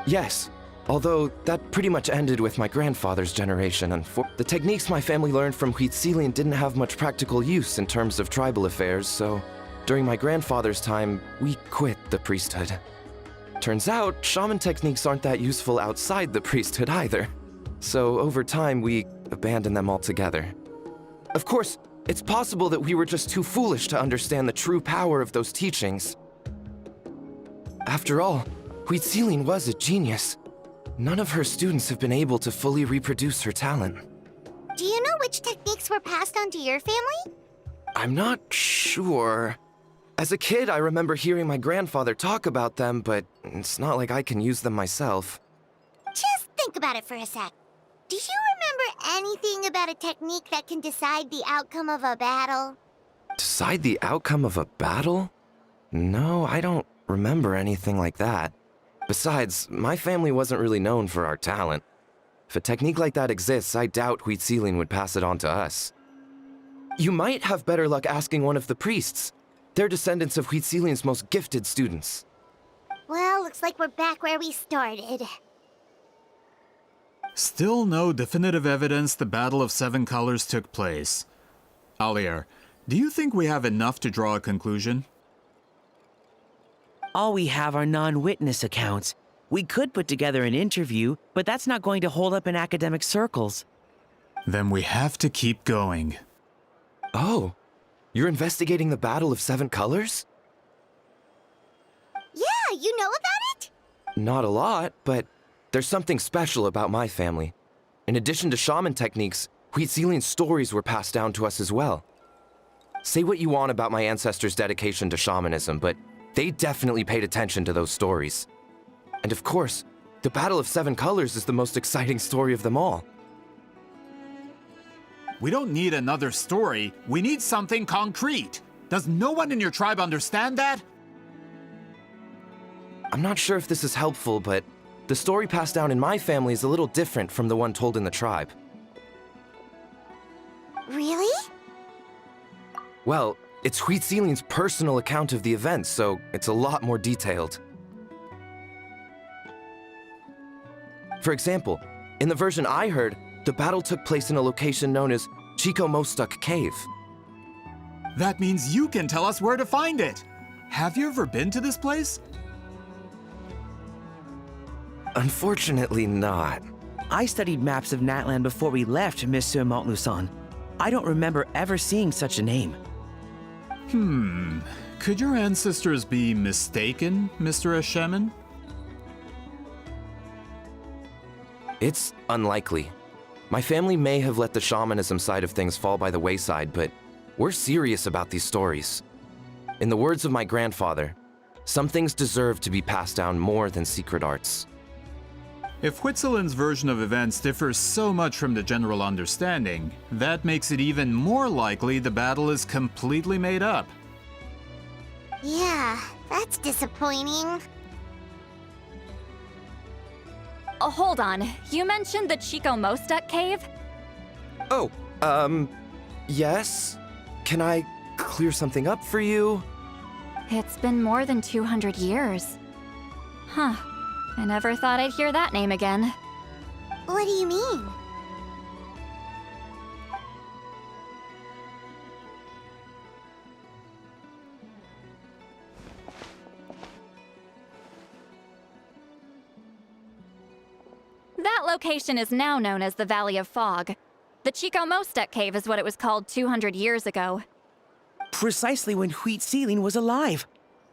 Yes, although that pretty much ended with my grandfather's generation, and the techniques my family learned from Citlali didn't have much practical use in terms of tribal affairs, so during my grandfather's time, we quit the priesthood. Turns out, shaman techniques aren't that useful outside the priesthood either. So over time, we abandoned them altogether. Of course, it's possible that we were just too foolish to understand the true power of those teachings. After all, Citlali was a genius. None of her students have been able to fully reproduce her talent. Do you know which techniques were passed on to your family? I'm not sure. As a kid, I remember hearing my grandfather talk about them, but it's not like I can use them myself. Just think about it for a sec. Do you remember anything about a technique that can decide the outcome of a battle? Decide the outcome of a battle? No, I don't remember anything like that. Besides, my family wasn't really known for our talent. If a technique like that exists, I doubt Citlali would pass it on to us. You might have better luck asking one of the priests. They're descendants of Citlali's most gifted students. Well, looks like we're back where we started. Still no definitive evidence the Battle of Seven Colors took place. Alier, do you think we have enough to draw a conclusion? All we have are non-witness accounts. We could put together an interview, but that's not going to hold up in academic circles. Then we have to keep going. Oh, you're investigating the Battle of Seven Colors? Yeah, you know about it? Not a lot, but there's something special about my family. In addition to shaman techniques, Citlali's stories were passed down to us as well. Say what you want about my ancestors' dedication to shamanism, but they definitely paid attention to those stories. And of course, the Battle of Seven Colors is the most exciting story of them all. We don't need another story. We need something concrete. Does no one in your tribe understand that? I'm not sure if this is helpful, but the story passed down in my family is a little different from the one told in the tribe. Really? Well, it's Citlali's personal account of the event, so it's a lot more detailed. For example, in the version I heard, the battle took place in a location known as Chico Mostuk Cave. That means you can tell us where to find it. Have you ever been to this place? Unfortunately not. I studied maps of Natlan before we left, Monsieur Montluçon. I don't remember ever seeing such a name. Could your ancestors be mistaken, Mr. Eshemin? It's unlikely. My family may have let the shamanism side of things fall by the wayside, but we're serious about these stories. In the words of my grandfather, some things deserve to be passed down more than secret arts. If Whitzelin's version of events differs so much from the general understanding, that makes it even more likely the battle is completely made up. Yeah, that's disappointing. Oh, hold on. You mentioned the Chico Mostuk cave? Oh, yes? Can I clear something up for you? It's been more than 200 years. Huh. I never thought I'd hear that name again. What do you mean? That location is now known as the Valley of Fog. The Chico Mostek Cave is what it was called 200 years ago. Precisely when Wheat Ceiling was alive.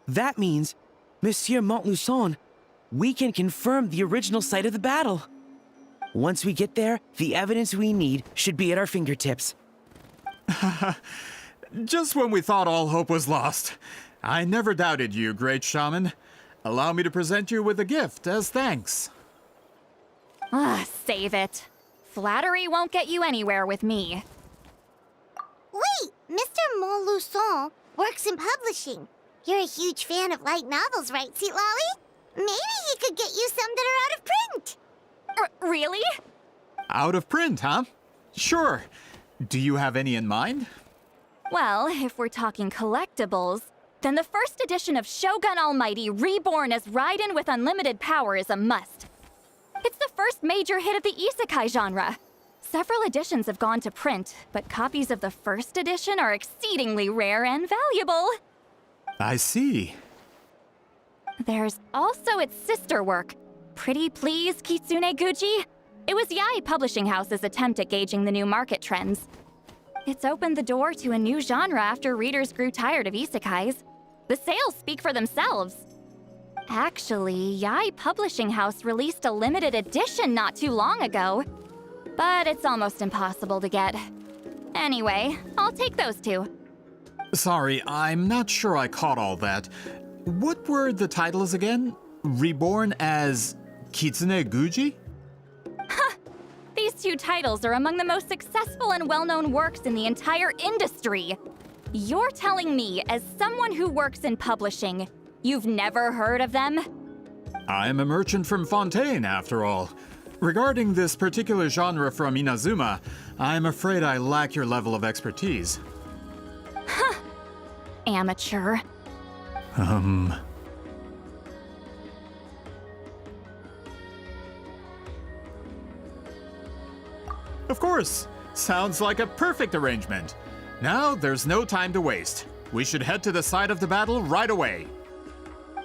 That means, Monsieur Montluçon, we can confirm the original site of the battle. Once we get there, the evidence we need should be at our fingertips. Just when we thought all hope was lost. I never doubted you, great shaman. Allow me to present you with a gift as thanks. Save it. Flattery won't get you anywhere with me. Wait, Mr. Montluçon works in publishing. You're a huge fan of light novels, right, Citlali? Maybe he could get you some that are out of print. Really? Out of print, huh? Sure. Do you have any in mind? Well, if we're talking collectibles, then the first edition of Shogun Almighty Reborn as Raiden with Unlimited Power is a must. It's the first major hit of the isekai genre. Several editions have gone to print, but copies of the first edition are exceedingly rare and valuable. I see. There's also its sister work, Pretty Please Kitsune Guji. It was Yae Publishing House's attempt at gauging the new market trends. It's opened the door to a new genre after readers grew tired of isekais. The sales speak for themselves. Actually, Yae Publishing House released a limited edition not too long ago, but it's almost impossible to get. Anyway, I'll take those two. Sorry, I'm not sure I caught all that. What were the titles again? Reborn as Kitsune Guji? These two titles are among the most successful and well-known works in the entire industry. You're telling me, as someone who works in publishing, you've never heard of them? I'm a merchant from Fontaine, after all. Regarding this particular genre from Inazuma, I'm afraid I lack your level of expertise. Amateur. Of course. Sounds like a perfect arrangement. Now, there's no time to waste. We should head to the site of the battle right away.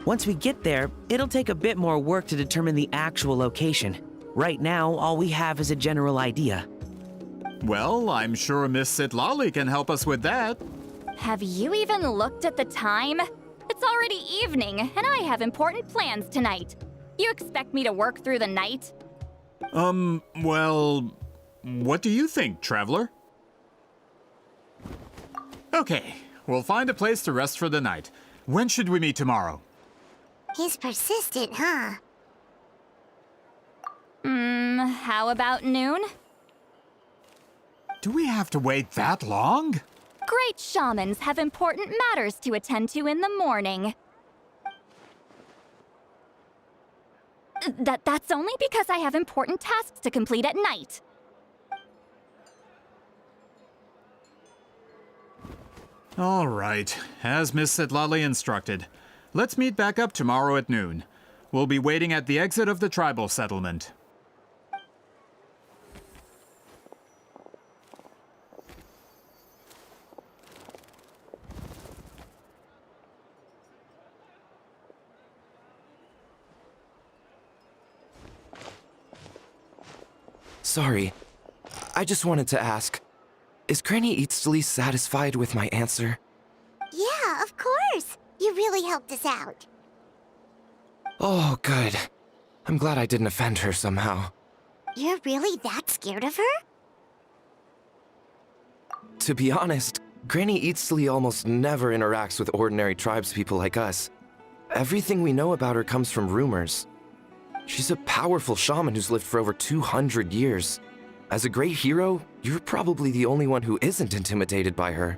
Once we get there, it'll take a bit more work to determine the actual location. Right now, all we have is a general idea. Well, I'm sure Miss Citlali can help us with that. Have you even looked at the time? It's already evening, and I have important plans tonight. You expect me to work through the night? Well, what do you think, traveler? Okay, we'll find a place to rest for the night. When should we meet tomorrow? He's persistent, huh? How about noon? Do we have to wait that long? Great shamans have important matters to attend to in the morning. That's only because I have important tasks to complete at night. All right, as Miss Citlali instructed. Let's meet back up tomorrow at noon. We'll be waiting at the exit of the tribal settlement. Sorry. I just wanted to ask, is Granny Eatsley satisfied with my answer? Yeah, of course. You really helped us out. Oh, good. I'm glad I didn't offend her somehow. You're really that scared of her? To be honest, Granny Eatsley almost never interacts with ordinary tribespeople like us. Everything we know about her comes from rumors. She's a powerful shaman who's lived for over 200 years. As a great hero, you're probably the only one who isn't intimidated by her.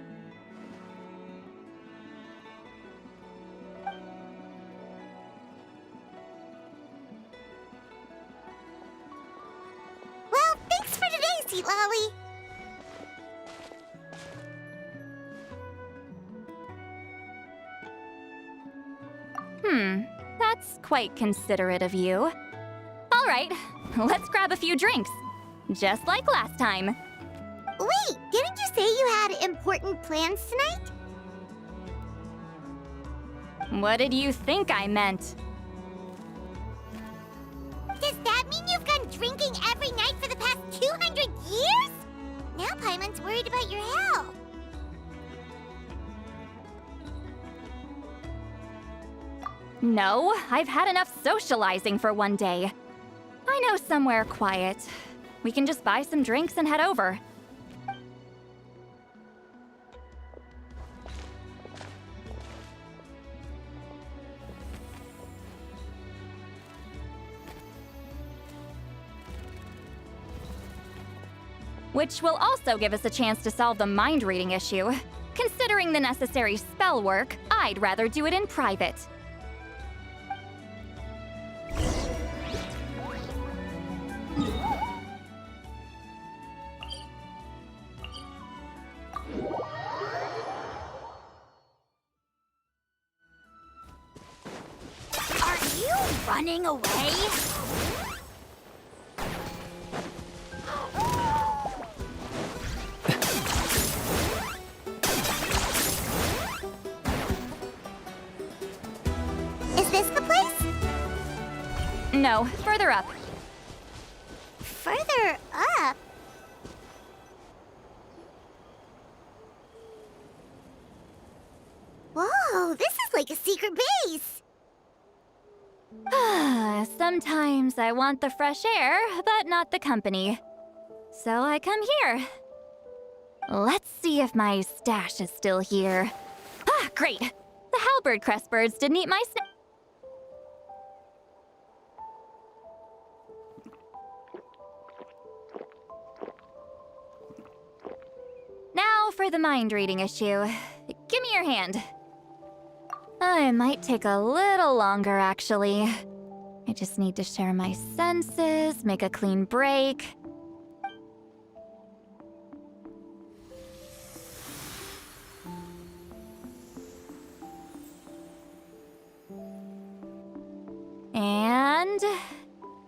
Well, thanks for today, Citlali. That's quite considerate of you. All right, let's grab a few drinks. Just like last time. Wait, didn't you say you had important plans tonight? What did you think I meant? Does that mean you've gone drinking get your help. No, I've had enough socializing for one day. I know somewhere quiet. We can just buy some drinks and head over. Which will also give us a chance to solve the mind reading issue. Considering the necessary spell work, I'd rather do it in private. Are you running away? Is this the place? No, further up. Further up? Whoa, this is like a secret base! Sometimes I want the fresh air, but not the company. So I come here. Let's see if my stash is still here. Ah, great! The halberd crest birds didn't eat my snack. Now for the mind reading issue. Give me your hand. It might take a little longer, actually. I just need to share my senses, make a clean break. And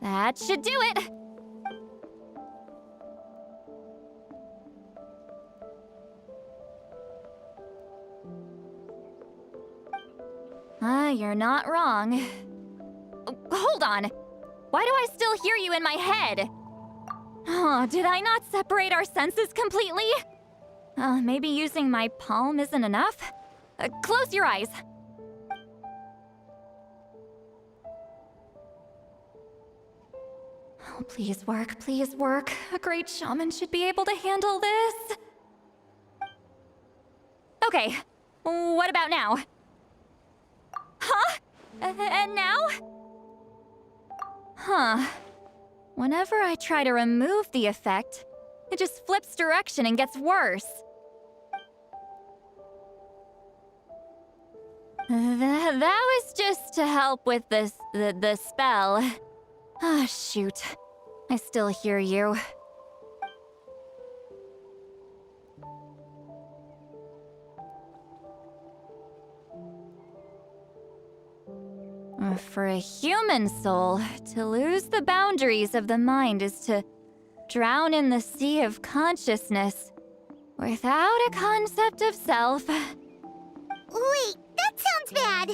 that should do it. You're not wrong. Hold on. Why do I still hear you in my head? Oh, did I not separate our senses completely? Maybe using my palm isn't enough? Close your eyes. Oh, please work, please work. A great shaman should be able to handle this. Okay, what about now? Huh? And now? Huh. Whenever I try to remove the effect, it just flips direction and gets worse. That was just to help with the spell. Ah, shoot. I still hear you. For a human soul, to lose the boundaries of the mind is to drown in the sea of consciousness without a concept of self. Wait, that sounds bad.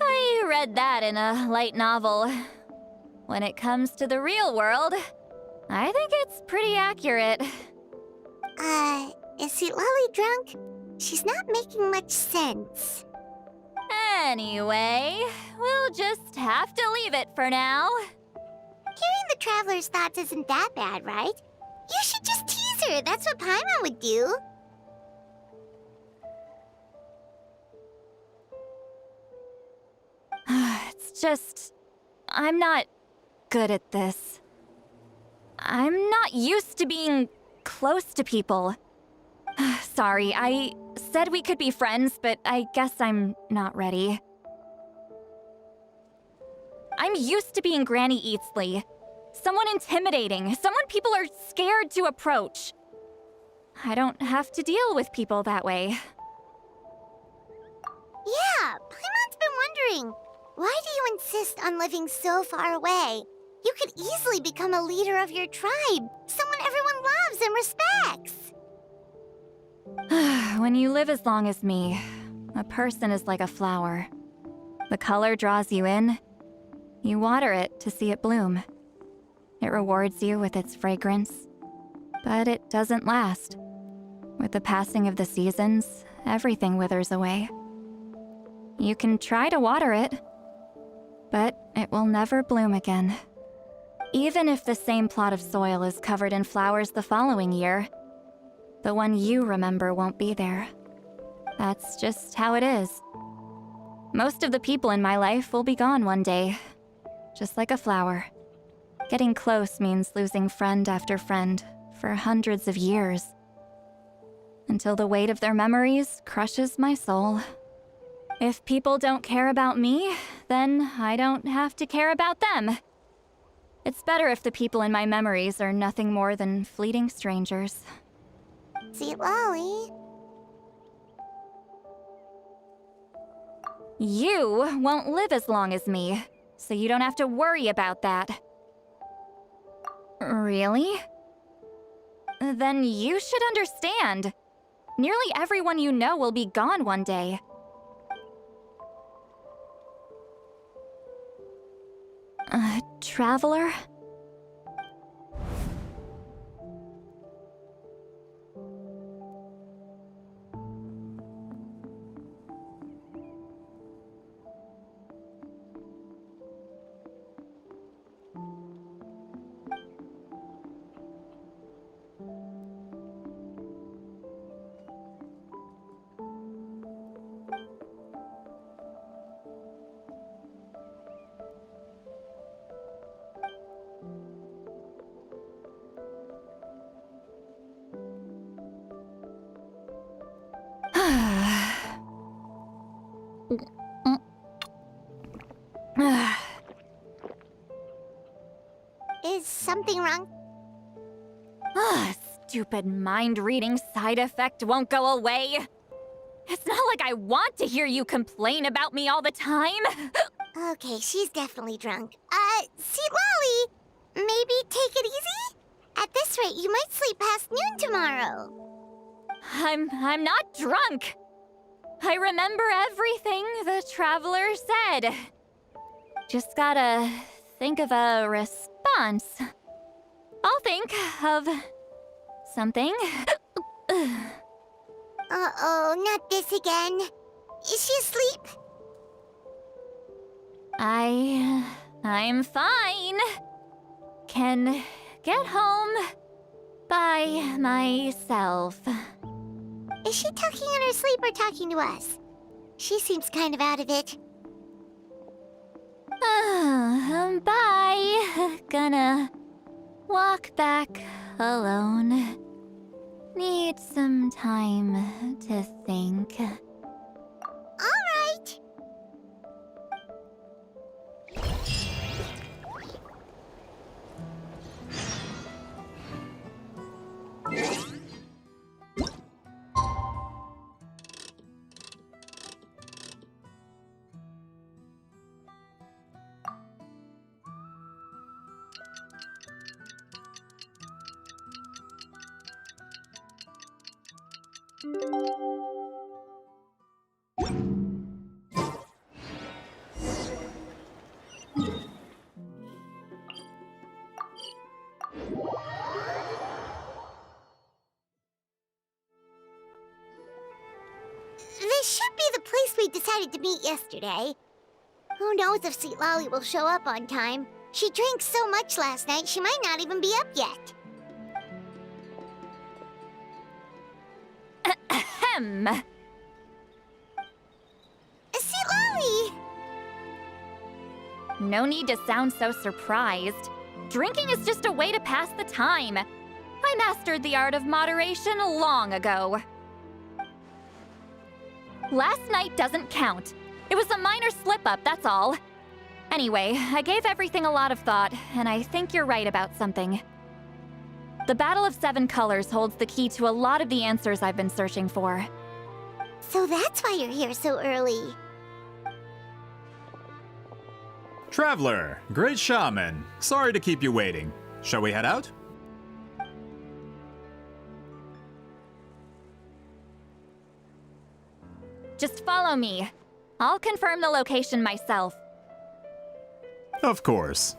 I read that in a light novel. When it comes to the real world, I think it's pretty accurate. Is Citlali drunk? She's not making much sense. Anyway, we'll just have to leave it for now. Hearing the Traveler's thoughts isn't that bad, right? You should just tease her. That's what Paimon would do. It's just... I'm not good at this. I'm not used to being close to people. Sorry, I said we could be friends, but I guess I'm not ready. I'm used to being Granny Eatsley. Someone intimidating, someone people are scared to approach. I don't have to deal with people that way. Yeah, Paimon's been wondering, why do you insist on living so far away? You could easily become a leader of your tribe, someone everyone loves and respects. When you live as long as me, a person is like a flower. The color draws you in. You water it to see it bloom. It rewards you with its fragrance. But it doesn't last. With the passing of the seasons, everything withers away. You can try to water it, but it will never bloom again. Even if the same plot of soil is covered in flowers the following year, the one you remember won't be there. That's just how it is. Most of the people in my life will be gone one day, just like a flower. Getting close means losing friend after friend for hundreds of years, until the weight of their memories crushes my soul. If people don't care about me, then I don't have to care about them. It's better if the people in my memories are nothing more than fleeting strangers. Citlali. You won't live as long as me, so you don't have to worry about that. Really? Then you should understand. Nearly everyone you know will be gone one day. Traveler? Is something wrong? Stupid mind-reading side effect won't go away. It's not like I want to hear you complain about me all the time. Okay, she's definitely drunk. Citlali, maybe take it easy? At this rate, you might sleep past noon tomorrow. I'm not drunk. I remember everything the traveler said. Just gotta think of a response. I'll think of something. Uh-oh, not this again. Is she asleep? I'm fine. Can get home by myself. Is she talking in her sleep or talking to us? She seems kind of out of it. Bye. Gonna walk back alone. Need some time to think. All right. This should be the place we decided to meet yesterday. Who knows if Citlali will show up on time? She drank so much last night, she might not even be up yet. Ahem. Citlali! No need to sound so surprised. Drinking is just a way to pass the time. I mastered the art of moderation long ago. Last night doesn't count. It was a minor slip-up, that's all. Anyway, I gave everything a lot of thought, and I think you're right about something. The Battle of Seven Colors holds the key to a lot of the answers I've been searching for. So that's why you're here so early. Traveler, great shaman. Sorry to keep you waiting. Shall we head out? Just follow me. I'll confirm the location myself. Of course.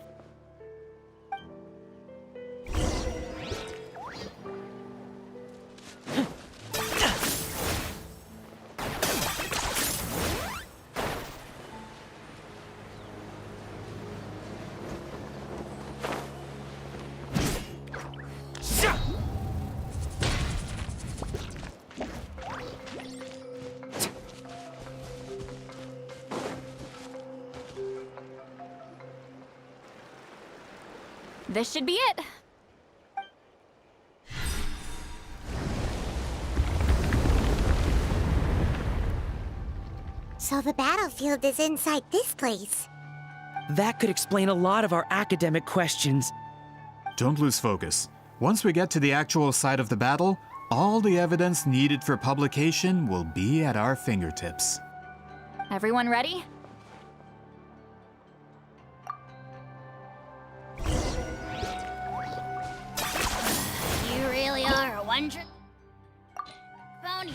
this should be it. So the battlefield is inside this place. That could explain a lot of our academic questions. Don't lose focus. Once we get to the actual site of the battle, all the evidence needed for publication will be at our fingertips. Everyone ready? You really are a wonder. Phony.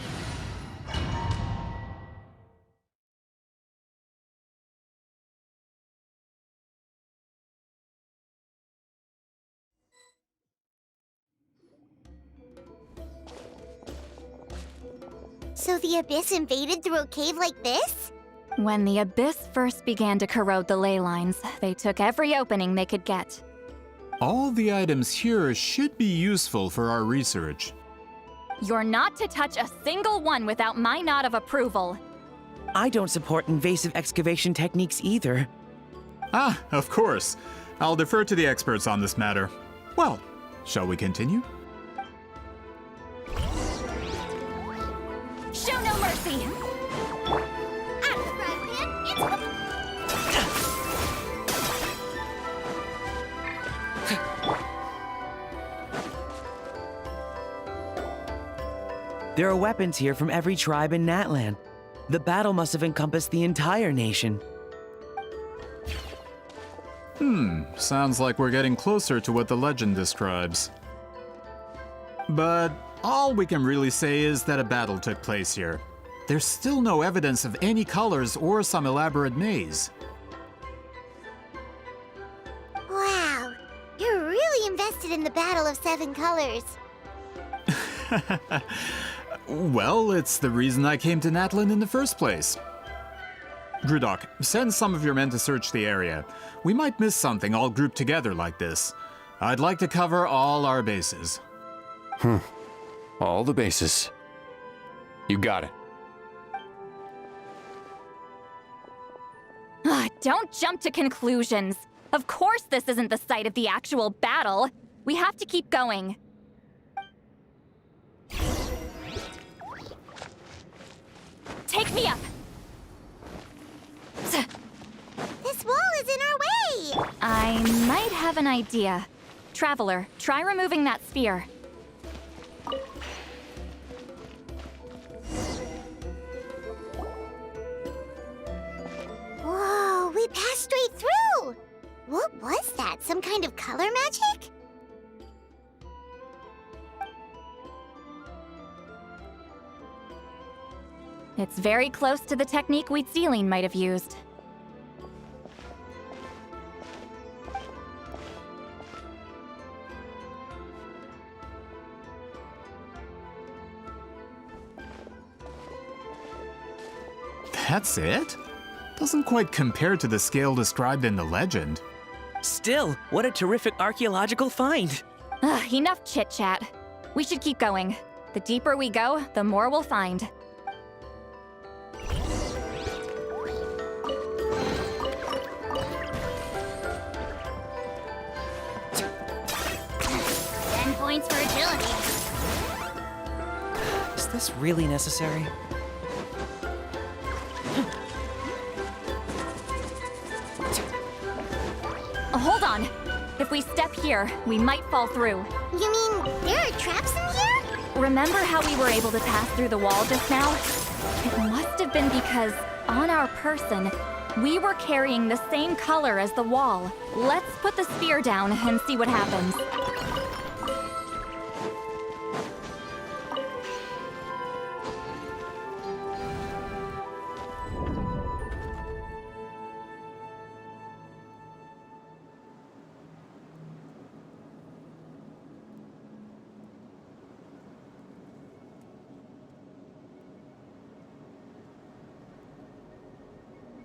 So the Abyss invaded through a cave like this? When the Abyss first began to corrode the ley lines, they took every opening they could get. All the items here should be useful for our research. You're not to touch a single one without my nod of approval. I don't support invasive excavation techniques either. Ah, of course. I'll defer to the experts on this matter. Well, shall we continue? Show no mercy! There are weapons here from every tribe in Natlan. The battle must have encompassed the entire nation. Sounds like we're getting closer to what the legend describes. But all we can really say is that a battle took place here. There's still no evidence of any colors or some elaborate maze. Wow, you're really invested in the Battle of Seven Colors. Well, it's the reason I came to Natlan in the first place. Grudok, send some of your men to search the area. We might miss something all grouped together like this. I'd like to cover all our bases. All the bases. You got it. Don't jump to conclusions. Of course this isn't the site of the actual battle. We have to keep going. Take me up! This wall is in our way! I might have an idea. Traveler, try removing that sphere. Whoa, we passed straight through! What was that? Some kind of color magic? It's very close to the technique Citlali might have used. That's it? Doesn't quite compare to the scale described in the legend. Still, what a terrific archaeological find! Enough chit-chat. We should keep going. The deeper we go, the more we'll find. Points for agility. Is this really necessary? Hold on. If we step here, we might fall through. You mean there are traps in here? Remember how we were able to pass through the wall just now? It must have been because, on our person, we were carrying the same color as the wall. Let's put the spear down and see what happens.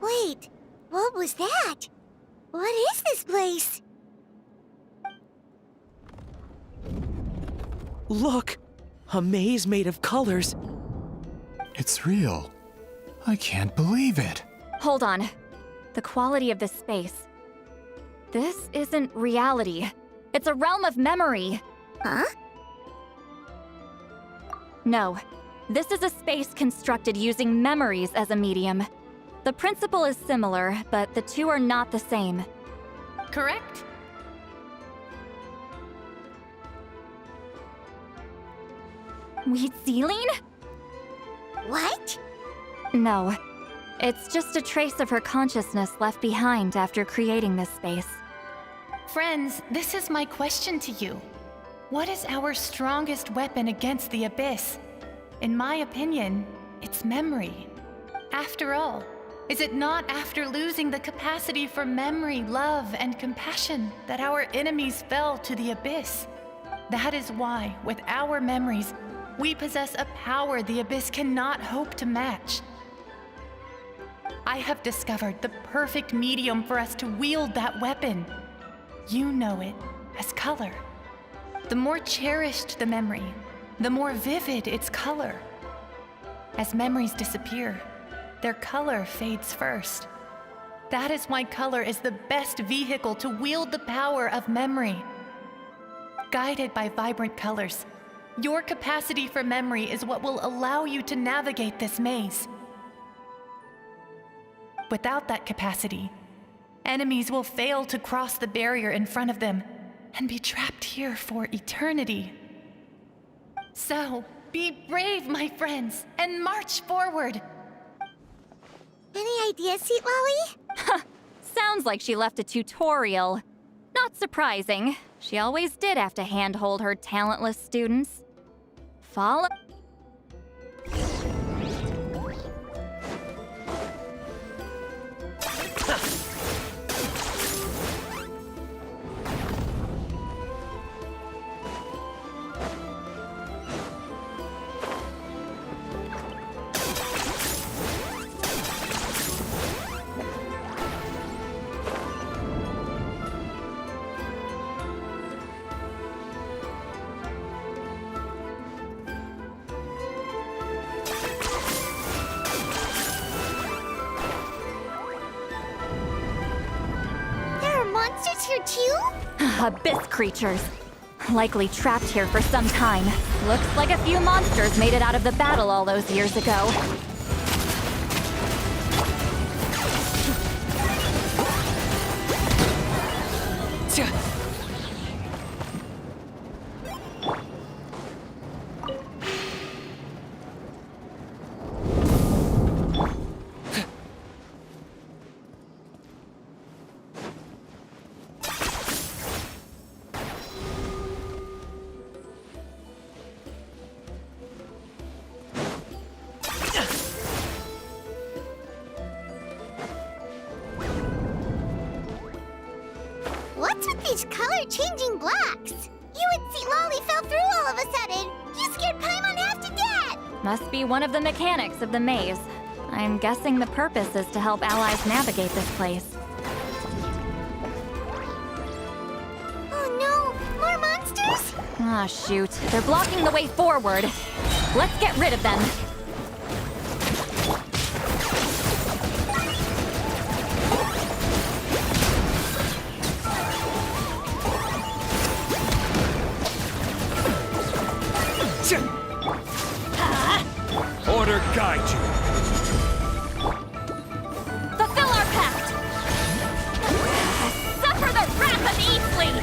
Wait, what was that? What is this place? Look! A maze made of colors. It's real. I can't believe it. Hold on. The quality of this space. This isn't reality. It's a realm of memory. Huh? No. This is a space constructed using memories as a medium. The principle is similar, but the two are not the same. Correct? Citlali? What? No. It's just a trace of her consciousness left behind after creating this space. Friends, this is my question to you. What is our strongest weapon against the Abyss? In my opinion, it's memory. After all, is it not after losing the capacity for memory, love, and compassion that our enemies fell to the Abyss? That is why, with our memories, we possess a power the Abyss cannot hope to match. I have discovered the perfect medium for us to wield that weapon. You know it as color. The more cherished the memory, the more vivid its color. As memories disappear, their color fades first. That is why color is the best vehicle to wield the power of memory. Guided by vibrant colors, your capacity for memory is what will allow you to navigate this maze. Without that capacity, enemies will fail to cross the barrier in front of them and be trapped here for eternity. So, be brave, my friends, and march forward. Any ideas, Citlali? Sounds like she left a tutorial. Not surprising. She always did have to handhold her talentless students. Follow. Monsters here too? Abyss creatures. Likely trapped here for some time. Looks like a few monsters made it out of the battle all those years ago. What's with these color-changing blocks? You and Citlali fell through all of a sudden. You scared Paimon half to death. Must be one of the mechanics of the maze. I'm guessing the purpose is to help allies navigate this place. Oh no, more monsters? Ah, shoot. They're blocking the way forward. Let's get rid of them. Order guide you. Fulfill our pact! Suffer the wrath of Eastleigh!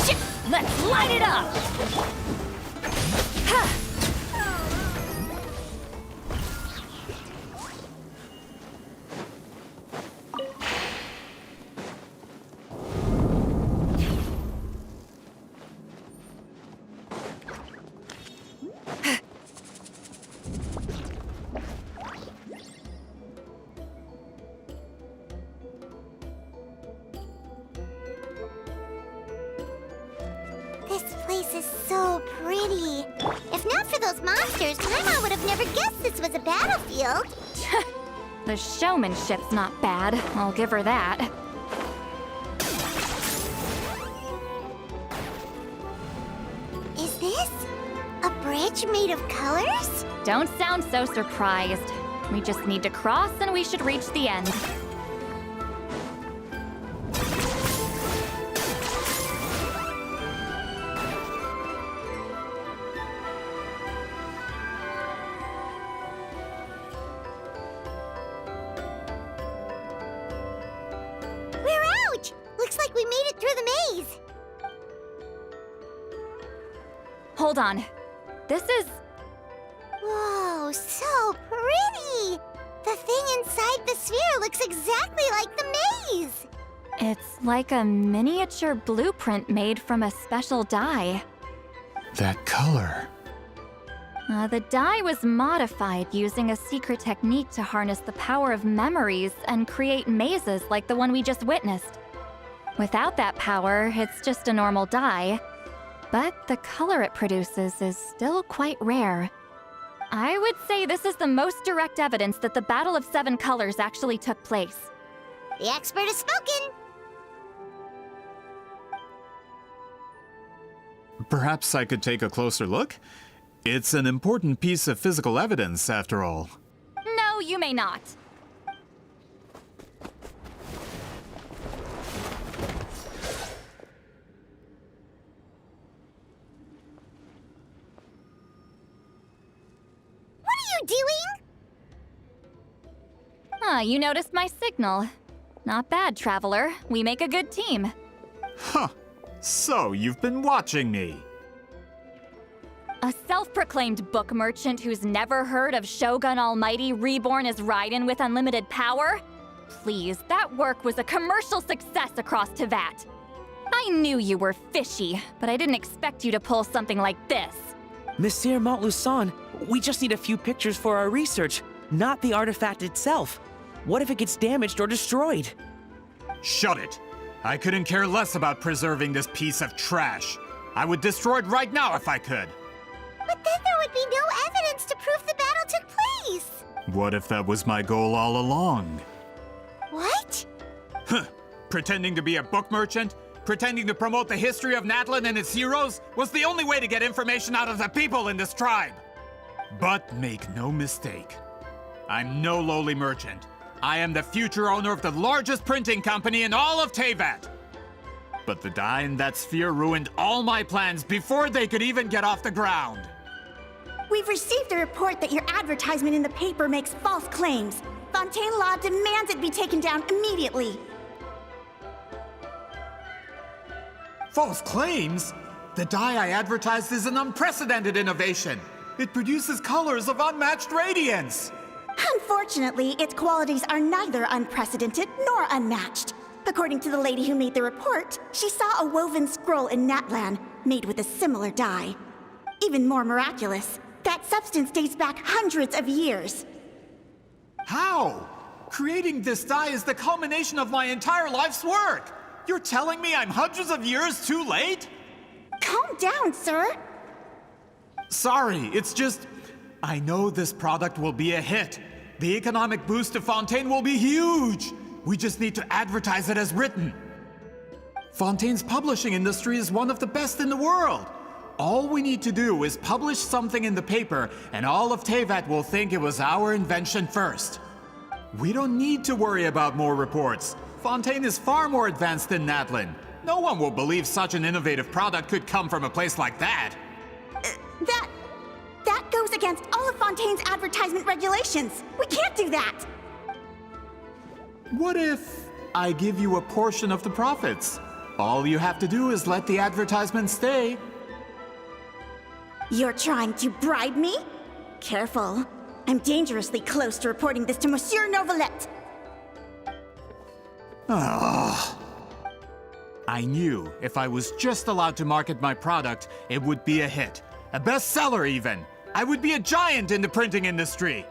Shit! Let's light it up! This place is so pretty. If not for those monsters, Paimon would have never guessed this was a battlefield. The showmanship's not bad, I'll give her that. Is this a bridge made of colors? Don't sound so surprised. We just need to cross and we should reach the end. get through the maze. Hold on. This is... Whoa, so pretty! The thing inside the sphere looks exactly like the maze! It's like a miniature blueprint made from a special dye. That color. The dye was modified using a secret technique to harness the power of memories and create mazes like the one we just witnessed. Without that power, it's just a normal dye. But the color it produces is still quite rare. I would say this is the most direct evidence that the Battle of Seven Colors actually took place. The expert has spoken! Perhaps I could take a closer look? It's an important piece of physical evidence, after all. No, you may not. What are you doing? You noticed my signal. Not bad, Traveler. We make a good team. Huh. So, you've been watching me. A self-proclaimed book merchant who's never heard of Shogun Almighty reborn as Raiden with unlimited power? Please, that work was a commercial success across Tevat. I knew you were fishy, but I didn't expect you to pull something like this. Monsieur Montluçon, we just need a few pictures for our research, not the artifact itself. What if it gets damaged or destroyed? Shut it! I couldn't care less about preserving this piece of trash. I would destroy it right now if I could. But then there would be no evidence to prove the battle took place! What if that was my goal all along? What? Huh. Pretending to be a book merchant? Pretending to promote the history of Natlan and its heroes was the only way to get information out of the people in this tribe. But make no mistake, I'm no lowly merchant. I am the future owner of the largest printing company in all of Tevat. But the dye in that sphere ruined all my plans before they could even get off the ground. We've received a report that your advertisement in the paper makes false claims. Fontaine Law demands it be taken down immediately. False claims? The dye I advertised is an unprecedented innovation. It produces colors of unmatched radiance. Unfortunately, its qualities are neither unprecedented nor unmatched. According to the lady who made the report, she saw a woven scroll in Natlan made with a similar dye. Even more miraculous, that substance dates back hundreds of years. How? Creating this dye is the culmination of my entire life's work. You're telling me I'm hundreds of years too late? Calm down, sir. Sorry, it's just... I know this product will be a hit. The economic boost to Fontaine will be huge. We just need to advertise it as written. Fontaine's publishing industry is one of the best in the world. All we need to do is publish something in the paper, and all of Tevat will think it was our invention first. We don't need to worry about more reports. Fontaine is far more advanced than Natlan. No one will believe such an innovative product could come from a place like that. That goes against all of Fontaine's advertisement regulations. We can't do that. What if I give you a portion of the profits? All you have to do is let the advertisement stay. You're trying to bribe me? Careful. I'm dangerously close to reporting this to Monsieur Novelette. Ah. I knew if I was just allowed to market my product, it would be a hit. A bestseller even. I would be a giant in the printing industry.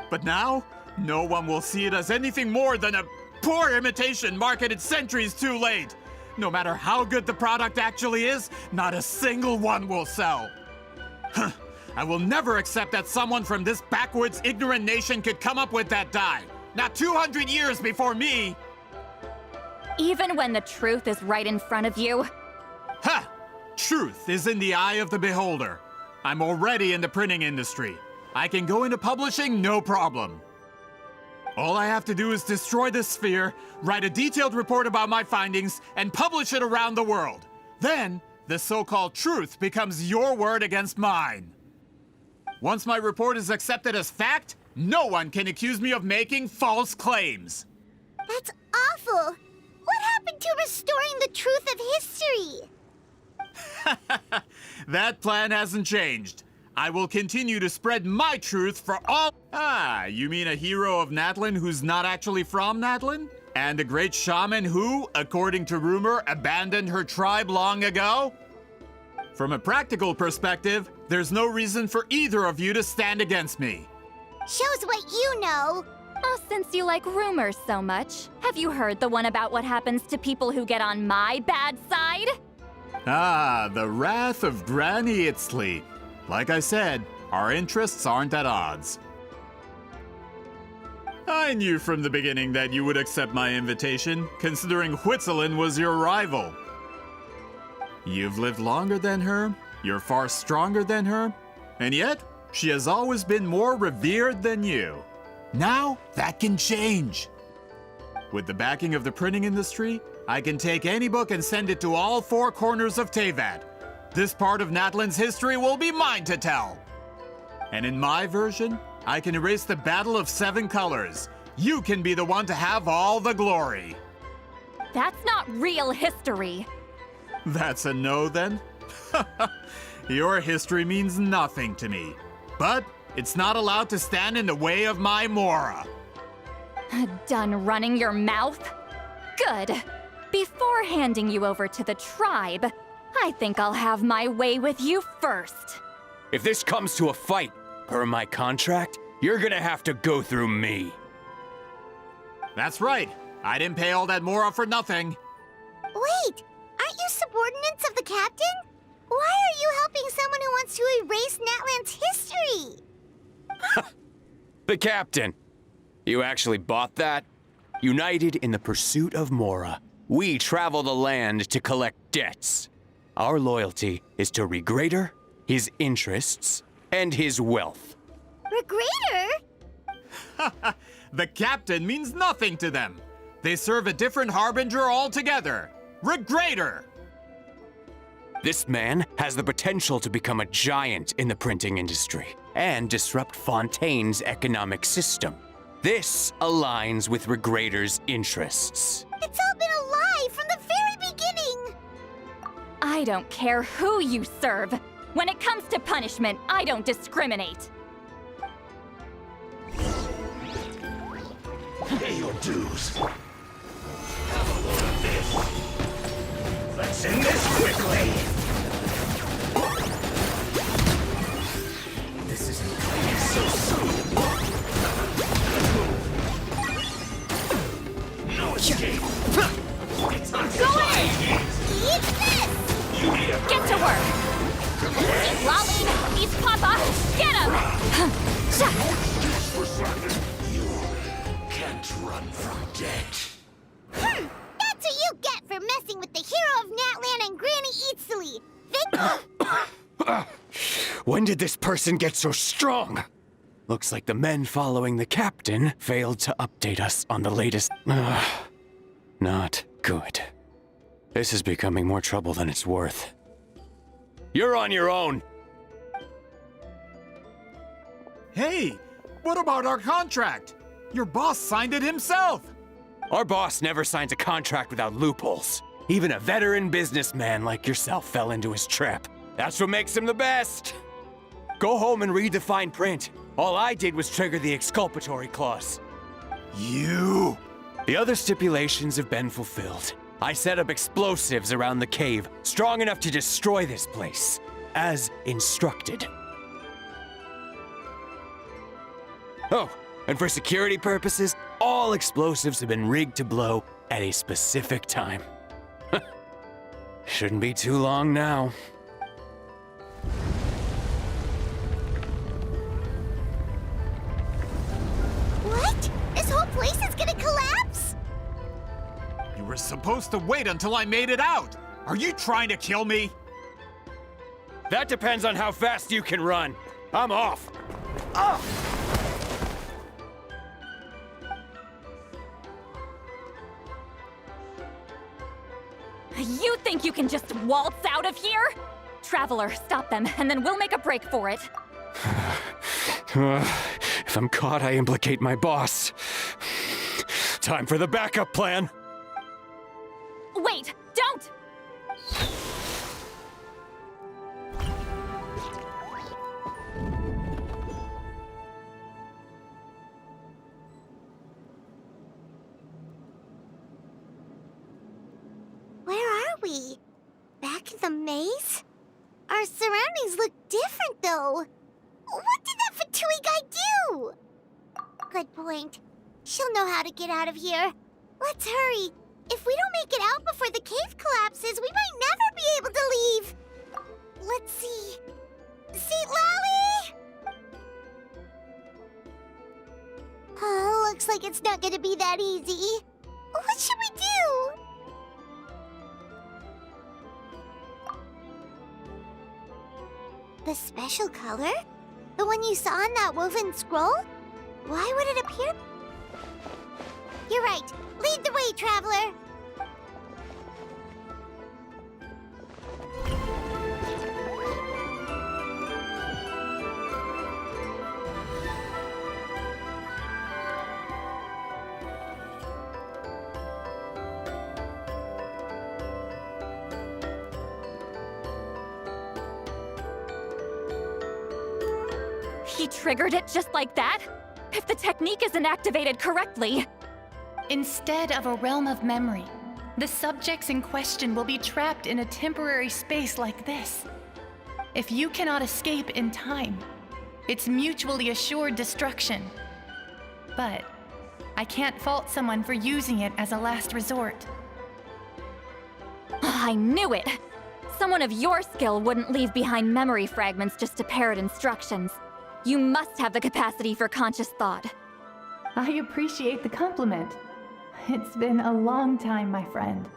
But now, no one will see it as anything more than a poor imitation marketed centuries too late. No matter how good the product actually is, not a single one will sell. Huh. I will never accept that someone from this backwoods, ignorant nation could come up with that dye. Not 200 years before me. Even when the truth is right in front of you? Ha! Truth is in the eye of the beholder. I'm already in the printing industry. I can go into publishing, no problem. All I have to do is destroy this sphere, write a detailed report about my findings, and publish it around the world. Then, the so-called truth becomes your word against mine. Once my report is accepted as fact, no one can accuse me of making false claims. That's awful! What happened to to restoring the truth of history? That plan hasn't changed. I will continue to spread my truth for all. Ah, you mean a hero of Natlan who's not actually from Natlan? And a great shaman who, according to rumor, abandoned her tribe long ago? From a practical perspective, there's no reason for either of you to stand against me. Shows what you know. Oh, since you like rumors so much, have you heard the one about what happens to people who get on my bad side? Ah, the wrath of Granny Citlali. Like I said, our interests aren't at odds. I knew from the beginning that you would accept my invitation, considering Citlali was your rival. You've lived longer than her, you're far stronger than her, and yet, she has always been more revered than you. Now, that can change. With the backing of the printing industry, I can take any book and send it to all four corners of Teyvat. This part of Natlan's history will be mine to tell. And in my version, I can erase the Battle of Seven Colors. You can be the one to have all the glory. That's not real history. That's a no then? Your history means nothing to me. But it's not allowed to stand in the way of my Mora. Done running your mouth? Good. Before handing you over to the tribe, I think I'll have my way with you first. If this comes to a fight, per my contract, you're gonna have to go through me. That's right. I didn't pay all that Mora for nothing. Wait, aren't you subordinates of the captain? Why are you helping someone who wants to erase Natlan's history? The captain. You actually bought that? United in the pursuit of Mora, we travel the land to collect debts. Our loyalty is to Regrader, his interests, and his wealth. Regrader? The captain means nothing to them. They serve a different harbinger altogether. Regrader! This man has the potential to become a giant in the printing industry and disrupt Fontaine's economic system. This aligns with Regrader's interests. It's all been a lie from the very beginning! I don't care who you serve. When it comes to punishment, I don't discriminate. Pay your dues. Have a load of this. Let's end this quickly. This isn't coming so soon. No escape. It's not Go ahead! Eat this! Get to work! Citlali, East Papa, get him! You can't run from death. That's what you get for messing with the hero of Natlan and Granny Citlali. When did this person get so strong? Looks like the men following the captain failed to update us on the latest. Not good. This is becoming more trouble than it's worth. You're on your own. Hey, what about our contract? Your boss signed it himself. Our boss never signs a contract without loopholes. Even a veteran businessman like yourself fell into his trap. That's what makes him the best. Go home and read the fine print. All I did was trigger the exculpatory clause. You! The other stipulations have been fulfilled. I set up explosives around the cave, strong enough to destroy this place, as instructed. Oh, and for security purposes, all explosives have been rigged to blow at a specific time. Shouldn't be too long now. What? This whole place is gonna collapse? You were supposed to wait until I made it out. Are you trying to kill me? That depends on how fast you can run. I'm off. You think you can just waltz out of here? Traveler, stop them, and then we'll make a break for it. If I'm caught, I implicate my boss. Time for the backup plan. Wait! Don't! Where are we? Back in the maze? Our surroundings look different, though. What did that Fatui guy do? Good point. She'll know how to get out of here. Let's hurry. If we don't make it out before the cave collapses, we might never be able to leave. Let's see. Citlali! Oh, looks like it's not gonna be that easy. What should we do? The special color? The one you saw in that woven scroll? Why would it appear? You're right. Lead the way, traveler. He triggered it just like that? If the technique isn't activated correctly... Instead of a realm of memory, the subjects in question will be trapped in a temporary space like this. If you cannot escape in time, it's mutually assured destruction. But I can't fault someone for using it as a last resort. I knew it! Someone of your skill wouldn't leave behind memory fragments just to parrot instructions. You must have the capacity for conscious thought. I appreciate the compliment. It's been a long time, my friend.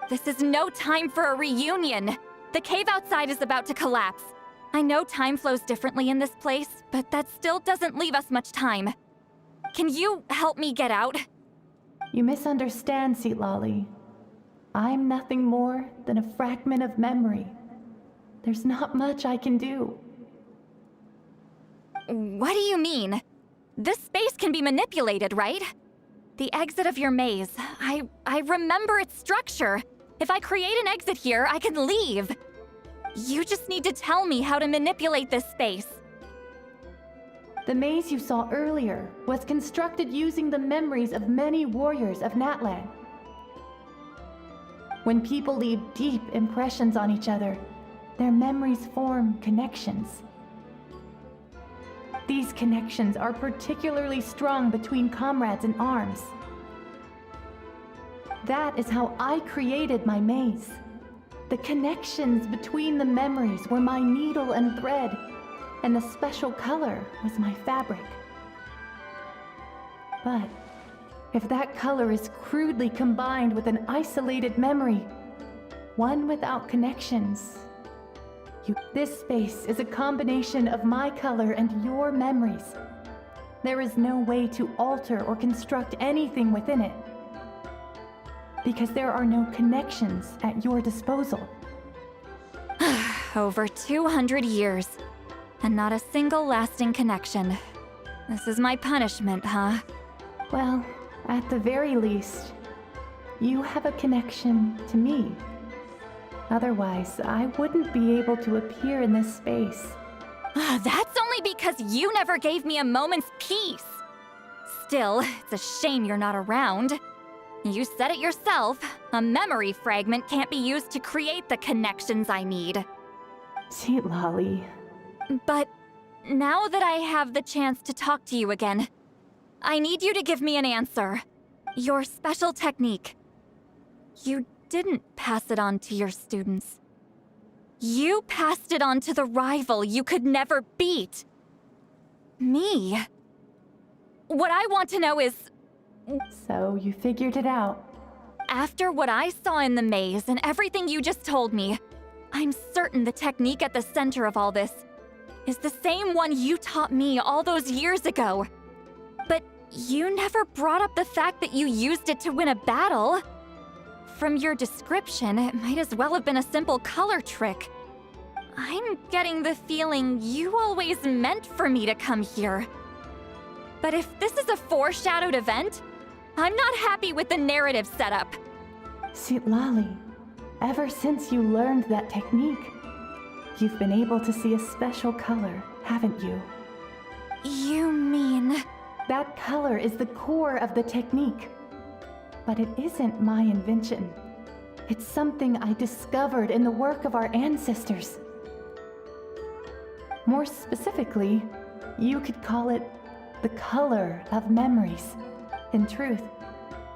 This is no time for a reunion. The cave outside is about to collapse. I know time flows differently in this place, but that still doesn't leave us much time. Can you help me get out? You misunderstand, Citlali. I'm nothing more than a fragment of memory. There's not much I can do. What do you mean? This space can be manipulated, right? The exit of your maze. I remember its structure. If I create an exit here, I can leave. You just need to tell me how to manipulate this space. The maze you saw earlier was constructed using the memories of many warriors of Natlan. When people leave deep impressions on each other, their memories form connections. These connections are particularly strong between comrades in arms. That is how I created my maze. The connections between the memories were my needle and thread, and the special color was my fabric. But if that color is crudely combined with an isolated memory, one without connections, this space is a combination of my color and your memories. There is no way to alter or construct anything within it, because there are no connections at your disposal. Over 200 years, and not a single lasting connection. This is my punishment, huh? Well, at the very least, you have a connection to me. Otherwise, I wouldn't be able to appear in this space. That's only because you never gave me a moment's peace. Still, it's a shame you're not around. You said it yourself. A memory fragment can't be used to create the connections I need. Citlali. But now that I have the chance to talk to you again, I need you to give me an answer. Your special technique. You didn't pass it on to your students. You passed it on to the rival you could never beat. Me. What I want to know is... So you figured it out. After what I saw in the maze and everything you just told me, I'm certain the technique at the center of all this is the same one you taught me all those years ago. But you never brought up the fact that you used it to win a battle. From your description, it might as well have been a simple color trick. I'm getting the feeling you always meant for me to come here. But if this is a foreshadowed event, I'm not happy with the narrative setup. Citlali, ever since you learned that technique, you've been able to see a special color, haven't you? You mean... That color is the core of the technique. But it isn't my invention. It's something I discovered in the work of our ancestors. More specifically, you could call it the color of memories. In truth,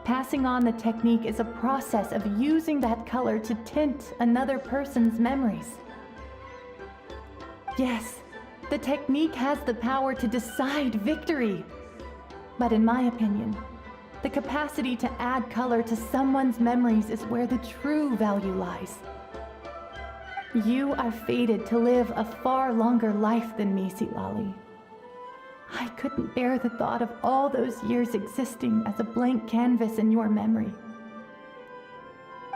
passing on the technique is a process of using that color to tint another person's memories. Yes, the technique has the power to decide victory. But in my opinion, the capacity to add color to someone's memories is where the true value lies. You are fated to live a far longer life than me, Citlali. I couldn't bear the thought of all those years existing as a blank canvas in your memory.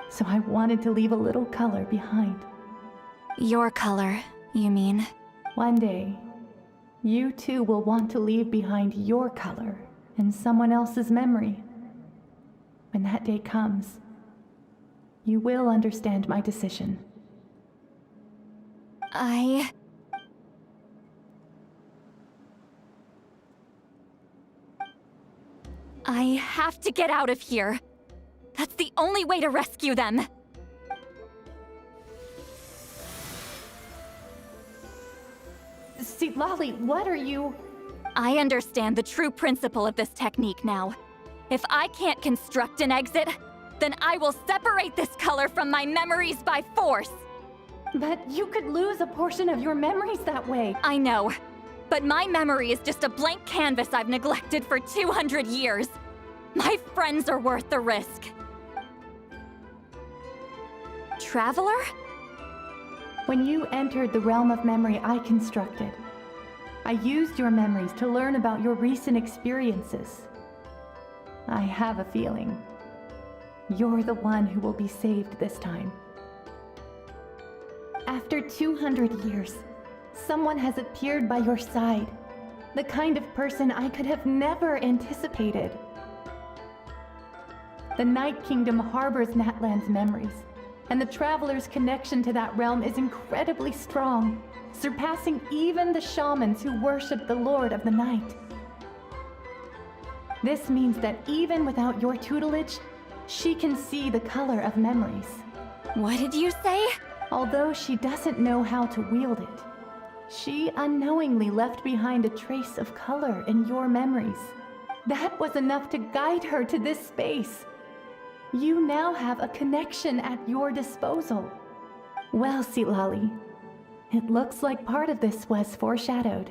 So I wanted to leave a little color behind. Your color, you mean? One day, you too will want to leave behind your color in someone else's memory. When that day comes, you will understand my decision. I have to get out of here. That's the only way to rescue them. Citlali, what are you... I understand the true principle of this technique now. If I can't construct an exit, then I will separate this color from my memories by force. But you could lose a portion of your memories that way. I know, but my memory is just a blank canvas I've neglected for 200 years. My friends are worth the risk. Traveler? When you entered the realm of memory I constructed, I used your memories to learn about your recent experiences. I have a feeling you're the one who will be saved this time. After 200 years, someone has appeared by your side, the kind of person I could have never anticipated. The Night Kingdom harbors Natlan's memories, and the Traveler's connection to that realm is incredibly strong, surpassing even the shamans who worship the Lord of the Night. This means that even without your tutelage, she can see the color of memories. What did you say? Although she doesn't know how to wield it, she unknowingly left behind a trace of color in your memories. That was enough to guide her to this space. You now have a connection at your disposal. Well, Citlali, it looks like part of this was foreshadowed,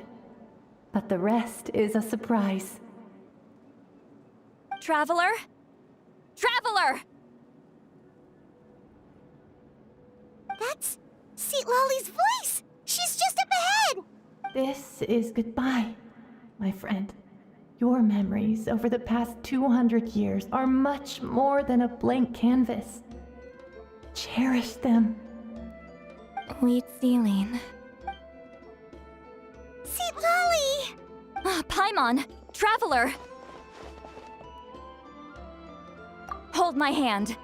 but the rest is a surprise. Traveler? Traveler! That's Citlali's voice! She's just up ahead! This is goodbye, my friend. Your memories over the past 200 years are much more than a blank canvas. Cherish them. Wheat ceiling. Citlali! Paimon! Traveler! Hold my hand.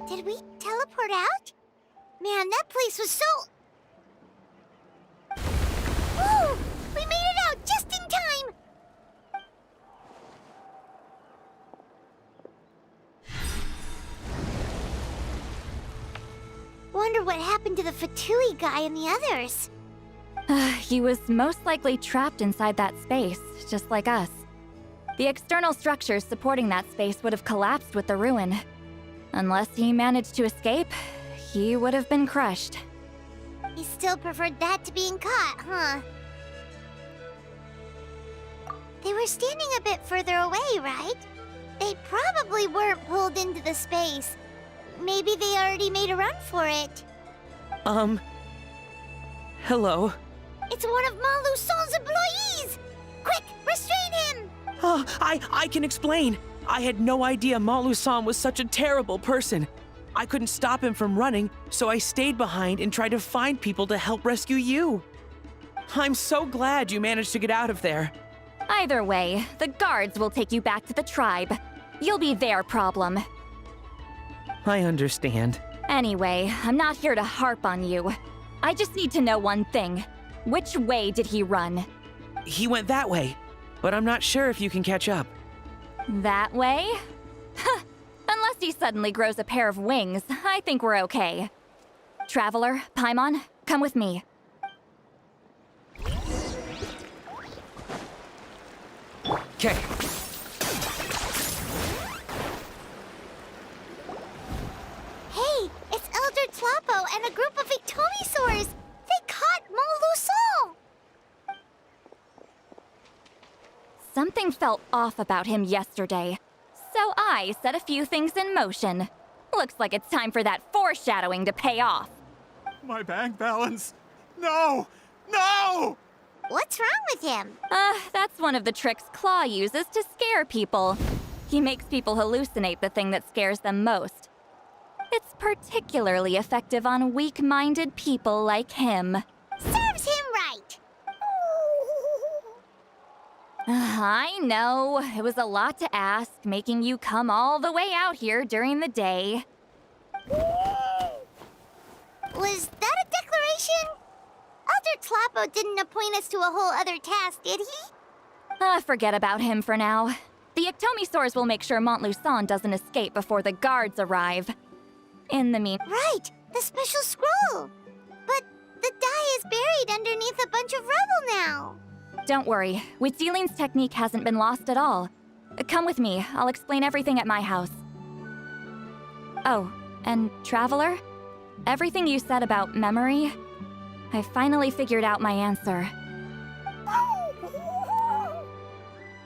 Did we teleport out? Man, that place was so... Woo! We made it out just in time! Wonder what happened to the Fatui guy and the others. He was most likely trapped inside that space, just like us. The external structures supporting that space would have collapsed with the ruin. Unless he managed to escape, he would have been crushed. He still preferred that to being caught, huh? They were standing a bit further away, right? They probably weren't pulled into the space. Maybe they already made a run for it. Hello? It's one of Maluson's employees! Quick, restrain him! Oh, I can explain. I had no idea Montluçon was such a terrible person. I couldn't stop him from running, so I stayed behind and tried to find people to help rescue you. I'm so glad you managed to get out of there. Either way, the guards will take you back to the tribe. You'll be their problem. I understand. Anyway, I'm not here to harp on you. I just need to know one thing. Which way did he run? He went that way, but I'm not sure if you can catch up. That way? Huh. Unless he suddenly grows a pair of wings, I think we're okay. Traveler, Paimon, come with me. Okay. Hey, it's Elder Tlapo and a group of Ictomisaurs! They caught Montluçon! Something felt off about him yesterday, so I set a few things in motion. Looks like it's time for that foreshadowing to pay off. My bank balance! No! No! What's wrong with him? That's one of the tricks Claw uses to scare people. He makes people hallucinate the thing that scares them most. It's particularly effective on weak-minded people like him. Serves him right! I know, it was a lot to ask, making you come all the way out here during the day. Was that a declaration? Elder Tlapo didn't appoint us to a whole other task, did he? Forget about him for now. The Ictomisaurs will make sure Montluçon doesn't escape before the guards arrive. In the Right, the special scroll! But the die is buried underneath a bunch of rubble now. Don't worry, Citlali's technique hasn't been lost at all. Come with me, I'll explain everything at my house. Oh, and Traveler? Everything you said about memory, I finally figured out my answer.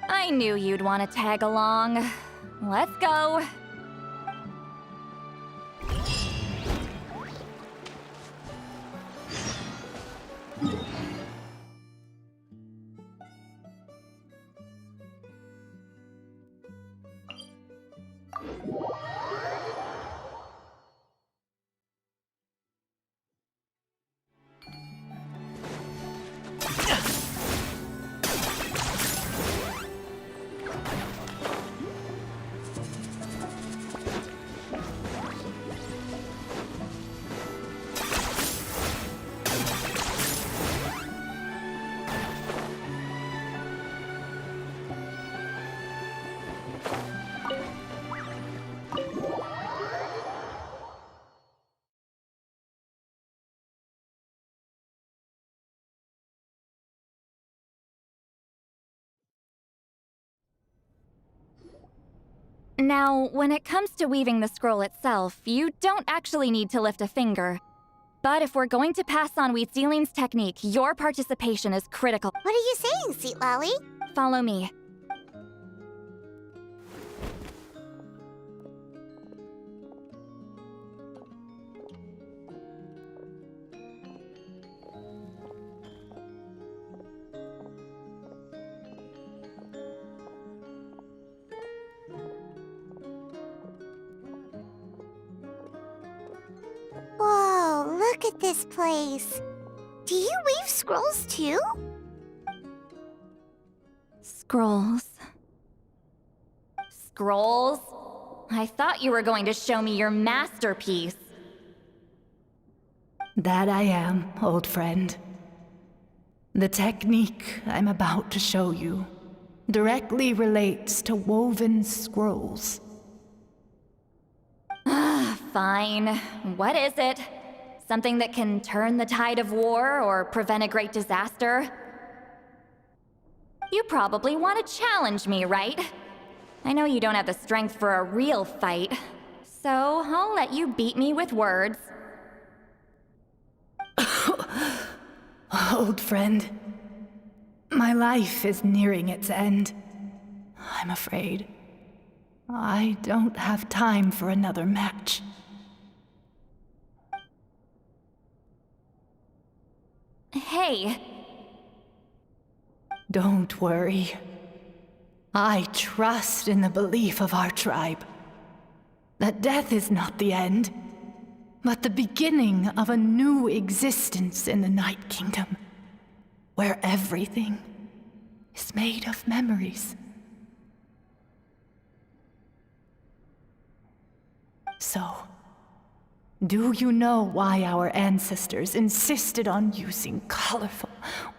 I knew you'd want to tag along. Let's go. Now, when it comes to weaving the scroll itself, you don't actually need to lift a finger. But if we're going to pass on Citlali's technique, your participation is critical. What are you saying, Citlali? Follow me. Whoa, look at this place. Do you weave scrolls too? Scrolls. Scrolls? I thought you were going to show me your masterpiece. That I am, old friend. The technique I'm about to show you directly relates to woven scrolls. Fine. What is it? Something that can turn the tide of war or prevent a great disaster? You probably want to challenge me, right? I know you don't have the strength for a real fight, so I'll let you beat me with words. Old friend, my life is nearing its end. I'm afraid I don't have time for another match. Hey. Don't worry. I trust in the belief of our tribe that death is not the end, but the beginning of a new existence in the Night Kingdom, where everything is made of memories. So, do you know why our ancestors insisted on using colorful,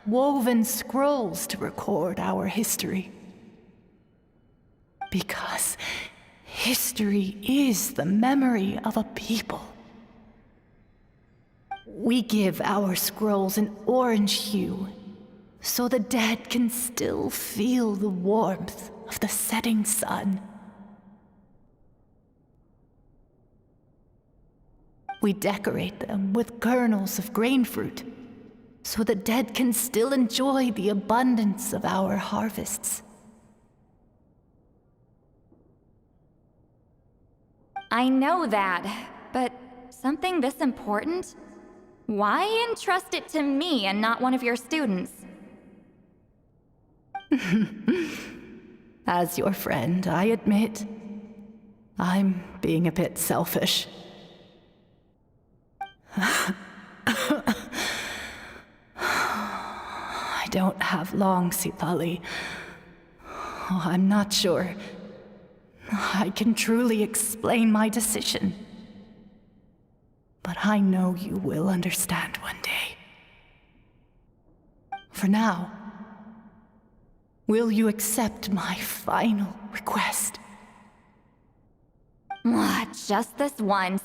woven scrolls to record our history? Because history is the memory of a people. We give our scrolls an orange hue, so the dead can still feel the warmth of the setting sun. We decorate them with kernels of grain fruit, so the dead can still enjoy the abundance of our harvests. I know that, but something this important? Why entrust it to me and not one of your students? As your friend, I admit, I'm being a bit selfish. I don't have long, Citlali. Oh, I'm not sure I can truly explain my decision. But I know you will understand one day. For now, will you accept my final request? Just this once.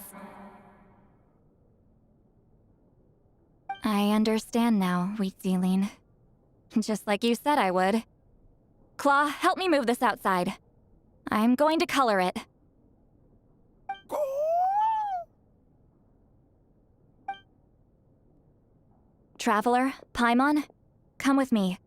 I understand now, Citlali. Just like you said I would. Claw, help me move this outside. I'm going to color it. Traveler, Paimon, come with me.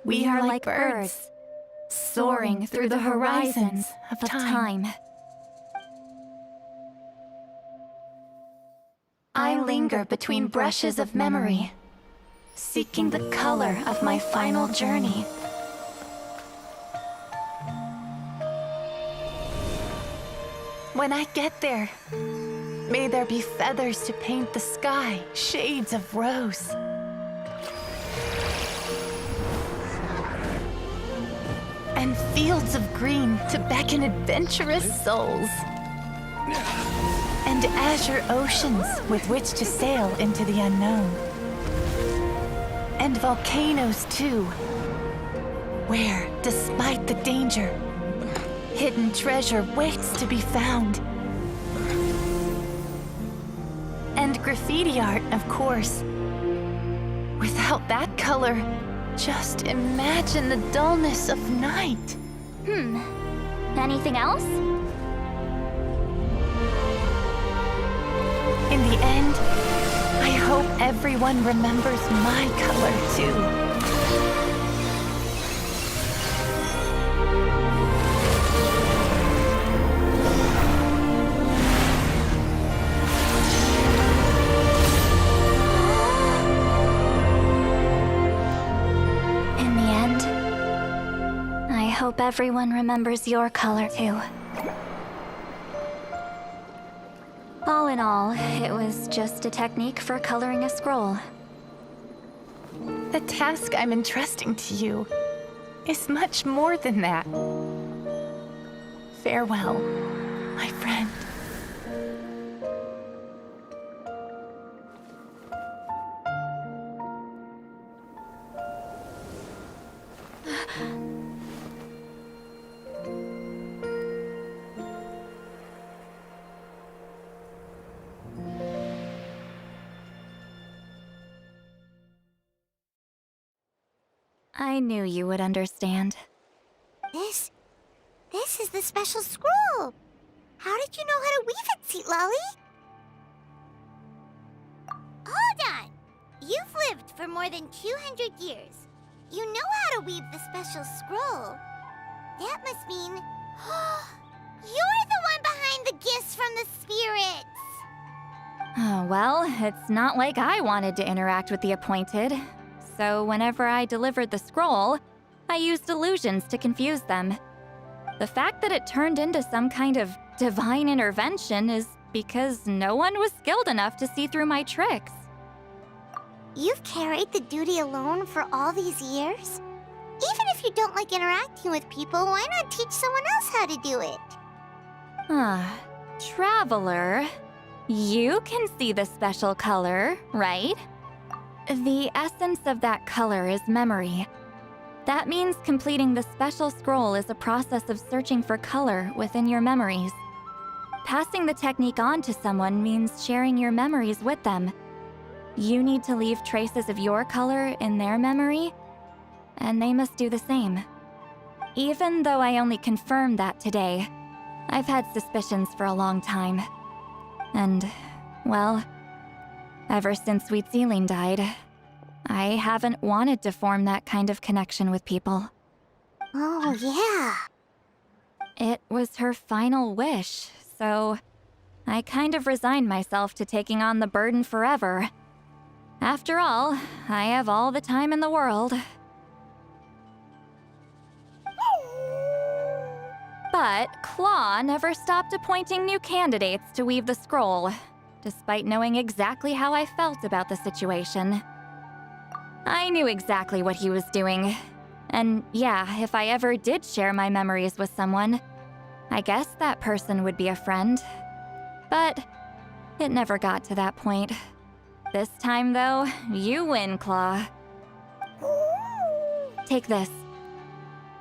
We are like birds, soaring through the horizons of time. I linger between brushes of memory, seeking the color of my final journey. When I get there, may there be feathers to paint the sky, shades of rose. And fields of green to beckon adventurous souls. And azure oceans with which to sail into the unknown. And volcanoes too, where, despite the danger, hidden treasure waits to be found. And graffiti art, of course. Without that color, just imagine the dullness of night. Anything else? In the end, I hope everyone remembers my color too. I hope everyone remembers your color too. All in all, it was just a technique for coloring a scroll. The task I'm entrusting to you is much more than that. Farewell, my friend. I knew you would understand. This is the special scroll. How did you know how to weave it, Citlali? Hold on! You've lived for more than 200 years. You know how to weave the special scroll. That must mean... you're the one behind the gifts from the spirits! Oh, well, it's not like I wanted to interact with the appointed. So whenever I delivered the scroll, I used illusions to confuse them. The fact that it turned into some kind of divine intervention is because no one was skilled enough to see through my tricks. You've carried the duty alone for all these years? Even if you don't like interacting with people, why not teach someone else how to do it? Traveler, you can see the special color, right? The essence of that color is memory. That means completing the special scroll is a process of searching for color within your memories. Passing the technique on to someone means sharing your memories with them. You need to leave traces of your color in their memory, and they must do the same. Even though I only confirmed that today, I've had suspicions for a long time. And, well, ever since Citlali died, I haven't wanted to form that kind of connection with people. Oh, yeah. It was her final wish, so I kind of resigned myself to taking on the burden forever. After all, I have all the time in the world. But Claw never stopped appointing new candidates to weave the scroll, despite knowing exactly how I felt about the situation. I knew exactly what he was doing. And yeah, if I ever did share my memories with someone, I guess that person would be a friend. But it never got to that point. This time, though, you win, Claw. Take this.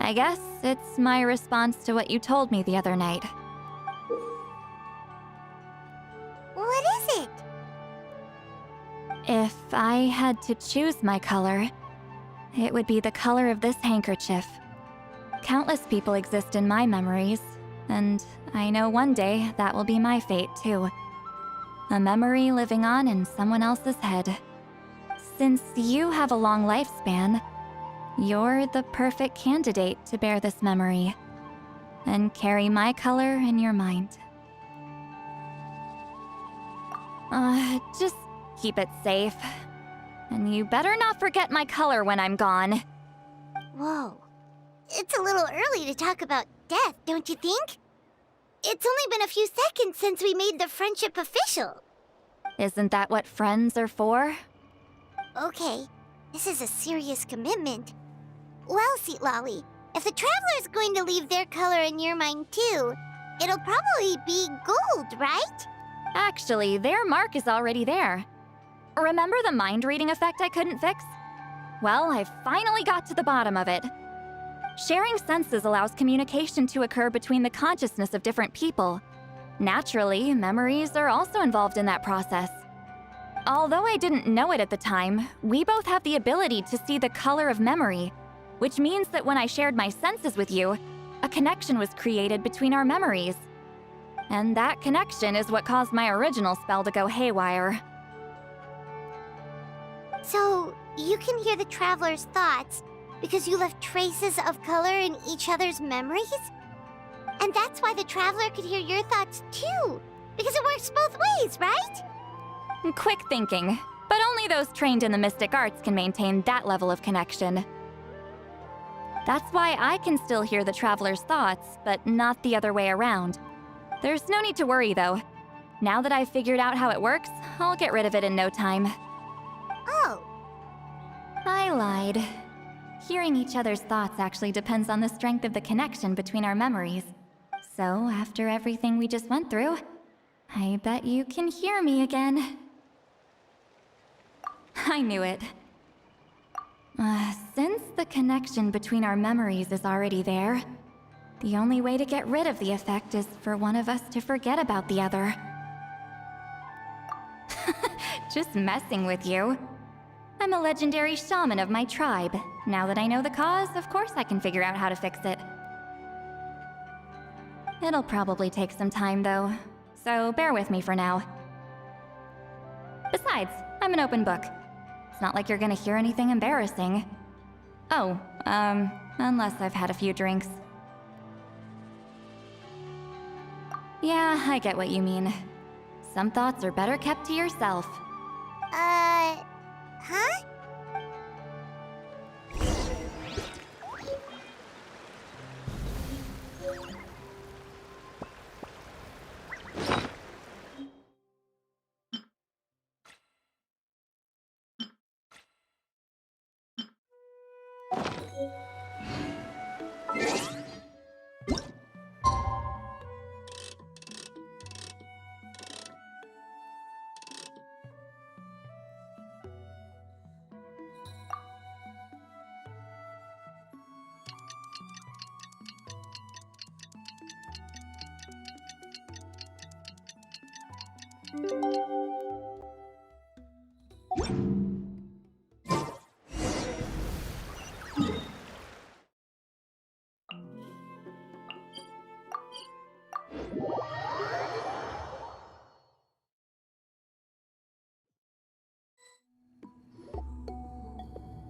I guess it's my response to what you told me the other night. What is it? If I had to choose my color, it would be the color of this handkerchief. Countless people exist in my memories, and I know one day that will be my fate, too. A memory living on in someone else's head. Since you have a long lifespan, you're the perfect candidate to bear this memory and carry my color in your mind. Just keep it safe. And you better not forget my color when I'm gone. Whoa. It's a little early to talk about death, don't you think? It's only been a few seconds since we made the friendship official. Isn't that what friends are for? Okay, this is a serious commitment. Well, Citlali, if the Traveler's going to leave their color in your mind too, it'll probably be gold, right? Actually, their mark is already there. Remember the mind-reading effect I couldn't fix? Well, I finally got to the bottom of it. Sharing senses allows communication to occur between the consciousness of different people. Naturally, memories are also involved in that process. Although I didn't know it at the time, we both have the ability to see the color of memory, which means that when I shared my senses with you, a connection was created between our memories. And that connection is what caused my original spell to go haywire. So, you can hear the Traveler's thoughts because you left traces of color in each other's memories? And that's why the Traveler could hear your thoughts too, because it works both ways, right? Quick thinking, but only those trained in the mystic arts can maintain that level of connection. That's why I can still hear the Traveler's thoughts, but not the other way around. There's no need to worry, though. Now that I've figured out how it works, I'll get rid of it in no time. Oh. I lied. Hearing each other's thoughts actually depends on the strength of the connection between our memories. So, after everything we just went through, I bet you can hear me again. I knew it. Since the connection between our memories is already there, the only way to get rid of the effect is for one of us to forget about the other. Just messing with you. I'm a legendary shaman of my tribe. Now that I know the cause, of course I can figure out how to fix it. It'll probably take some time, though, so bear with me for now. Besides, I'm an open book. It's not like you're gonna hear anything embarrassing. Oh, unless I've had a few drinks. Yeah, I get what you mean. Some thoughts are better kept to yourself. Huh?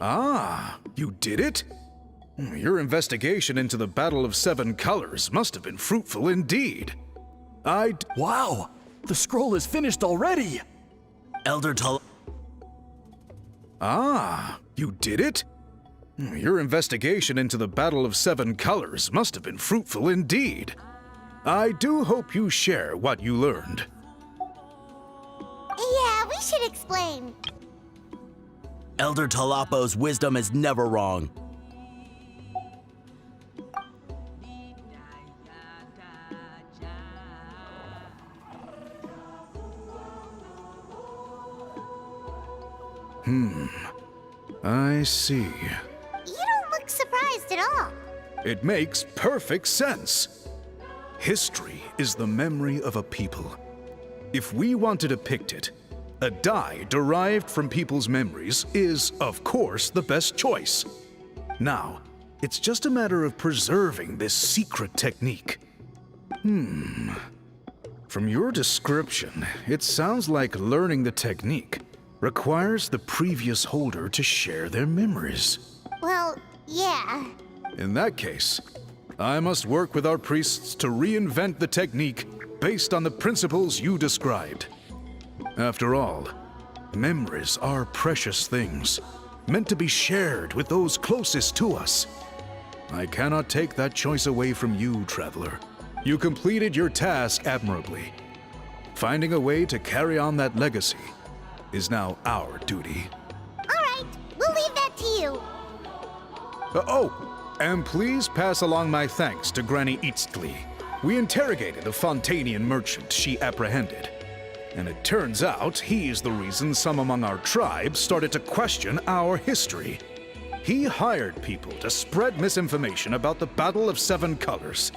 Ah, you did it? Your investigation into the Battle of Seven Colors must have been fruitful indeed. Wow! The scroll is finished already! Elder Tal... Ah, you did it? Your investigation into the Battle of Seven Colors must have been fruitful indeed. I do hope you share what you learned. Yeah, we should explain. Elder Talapo's wisdom is never wrong. I see. You don't look surprised at all. It makes perfect sense. History is the memory of a people. If we want to depict it, a dye derived from people's memories is, of course, the best choice. Now, it's just a matter of preserving this secret technique. From your description, it sounds like learning the technique requires the previous holder to share their memories. Well, yeah. In that case, I must work with our priests to reinvent the technique based on the principles you described. After all, memories are precious things, meant to be shared with those closest to us. I cannot take that choice away from you, Traveler. You completed your task admirably. Finding a way to carry on that legacy is now our duty. All right, we'll leave that to you. And please pass along my thanks to Granny Citlali. We interrogated the Fontanian merchant she apprehended, and it turns out he's the reason some among our tribe started to question our history. He hired people to spread misinformation about the Battle of Seven Colors.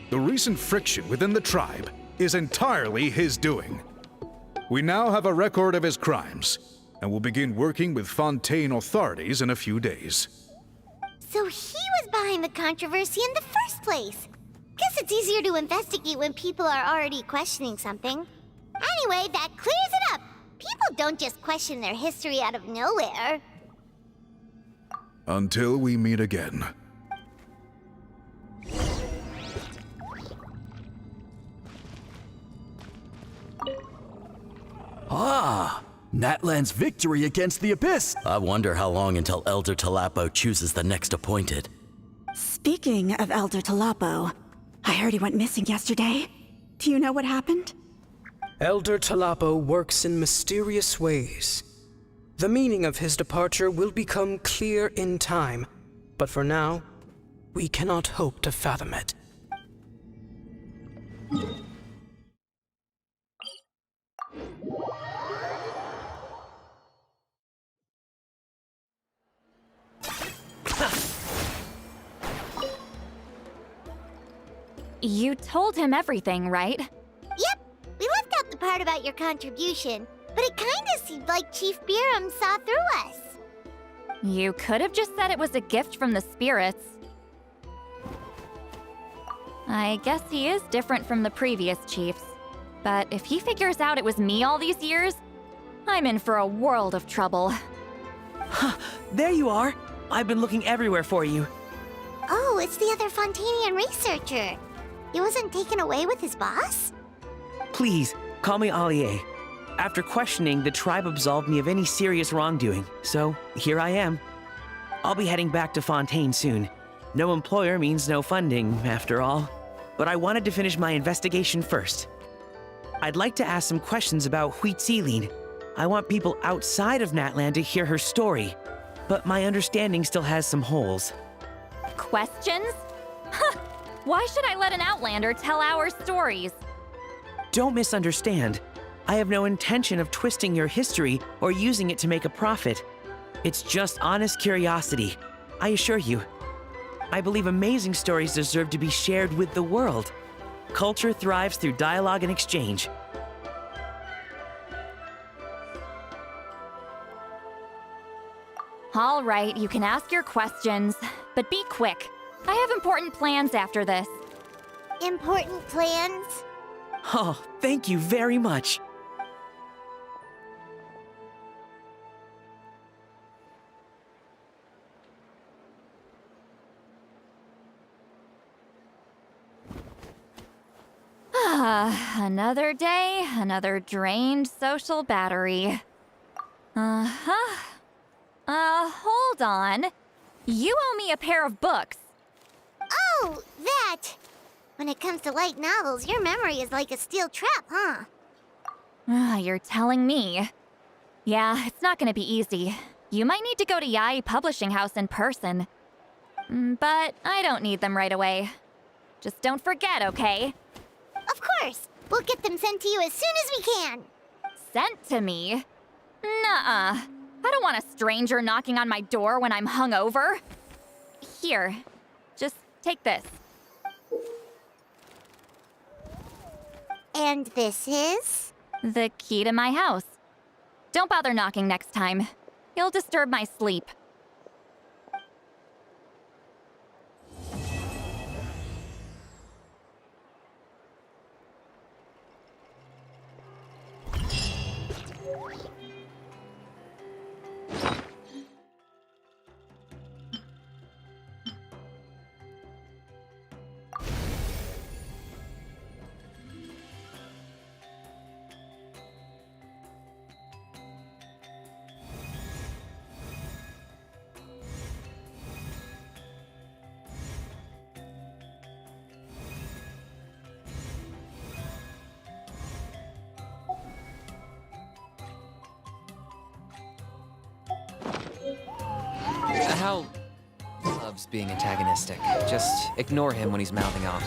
The recent friction within the tribe is entirely his doing. We now have a record of his crimes, and will begin working with Fontaine authorities in a few days. So he was behind the controversy in the first place. Guess it's easier to investigate when people are already questioning something. Anyway, that clears it up. People don't just question their history out of nowhere. Until we meet again. Ah! Natlan's victory against the Abyss! I wonder how long until Elder Talapo chooses the next appointed. Speaking of Elder Talapo, I heard he went missing yesterday. Do you know what happened? Elder Talapo works in mysterious ways. The meaning of his departure will become clear in time, but for now, we cannot hope to fathom it. You told him everything, right? Yep, we left out the part about your contribution, but it kinda seemed like Chief Biram saw through us. You could have just said it was a gift from the spirits. I guess he is different from the previous chiefs. But if he figures out it was me all these years, I'm in for a world of trouble. There you are! I've been looking everywhere for you. Oh, it's the other Fontanian researcher. He wasn't taken away with his boss? Please, call me Allier. After questioning, the tribe absolved me of any serious wrongdoing, so here I am. I'll be heading back to Fontaine soon. No employer means no funding, after all. But I wanted to finish my investigation first. I'd like to ask some questions about Citlali. I want people outside of Natlan to hear her story, but my understanding still has some holes. Questions? Huh! Why should I let an Outlander tell our stories? Don't misunderstand. I have no intention of twisting your history or using it to make a profit. It's just honest curiosity, I assure you. I believe amazing stories deserve to be shared with the world. Culture thrives through dialogue and exchange. All right, you can ask your questions, but be quick. I have important plans after this. Important plans? Oh, thank you very much. Another day, another drained social battery. Hold on. You owe me a pair of books. Oh, that! When it comes to light novels, your memory is like a steel trap, huh? You're telling me. Yeah, it's not gonna be easy. You might need to go to Yai Publishing House in person. But I don't need them right away. Just don't forget, okay? Of course! We'll get them sent to you as soon as we can! Sent to me? Nuh-uh. I don't want a stranger knocking on my door when I'm hungover. Here, just take this. And this is? The key to my house. Don't bother knocking next time. You'll disturb my sleep. Hal loves being antagonistic. Just ignore him when he's mouthing off.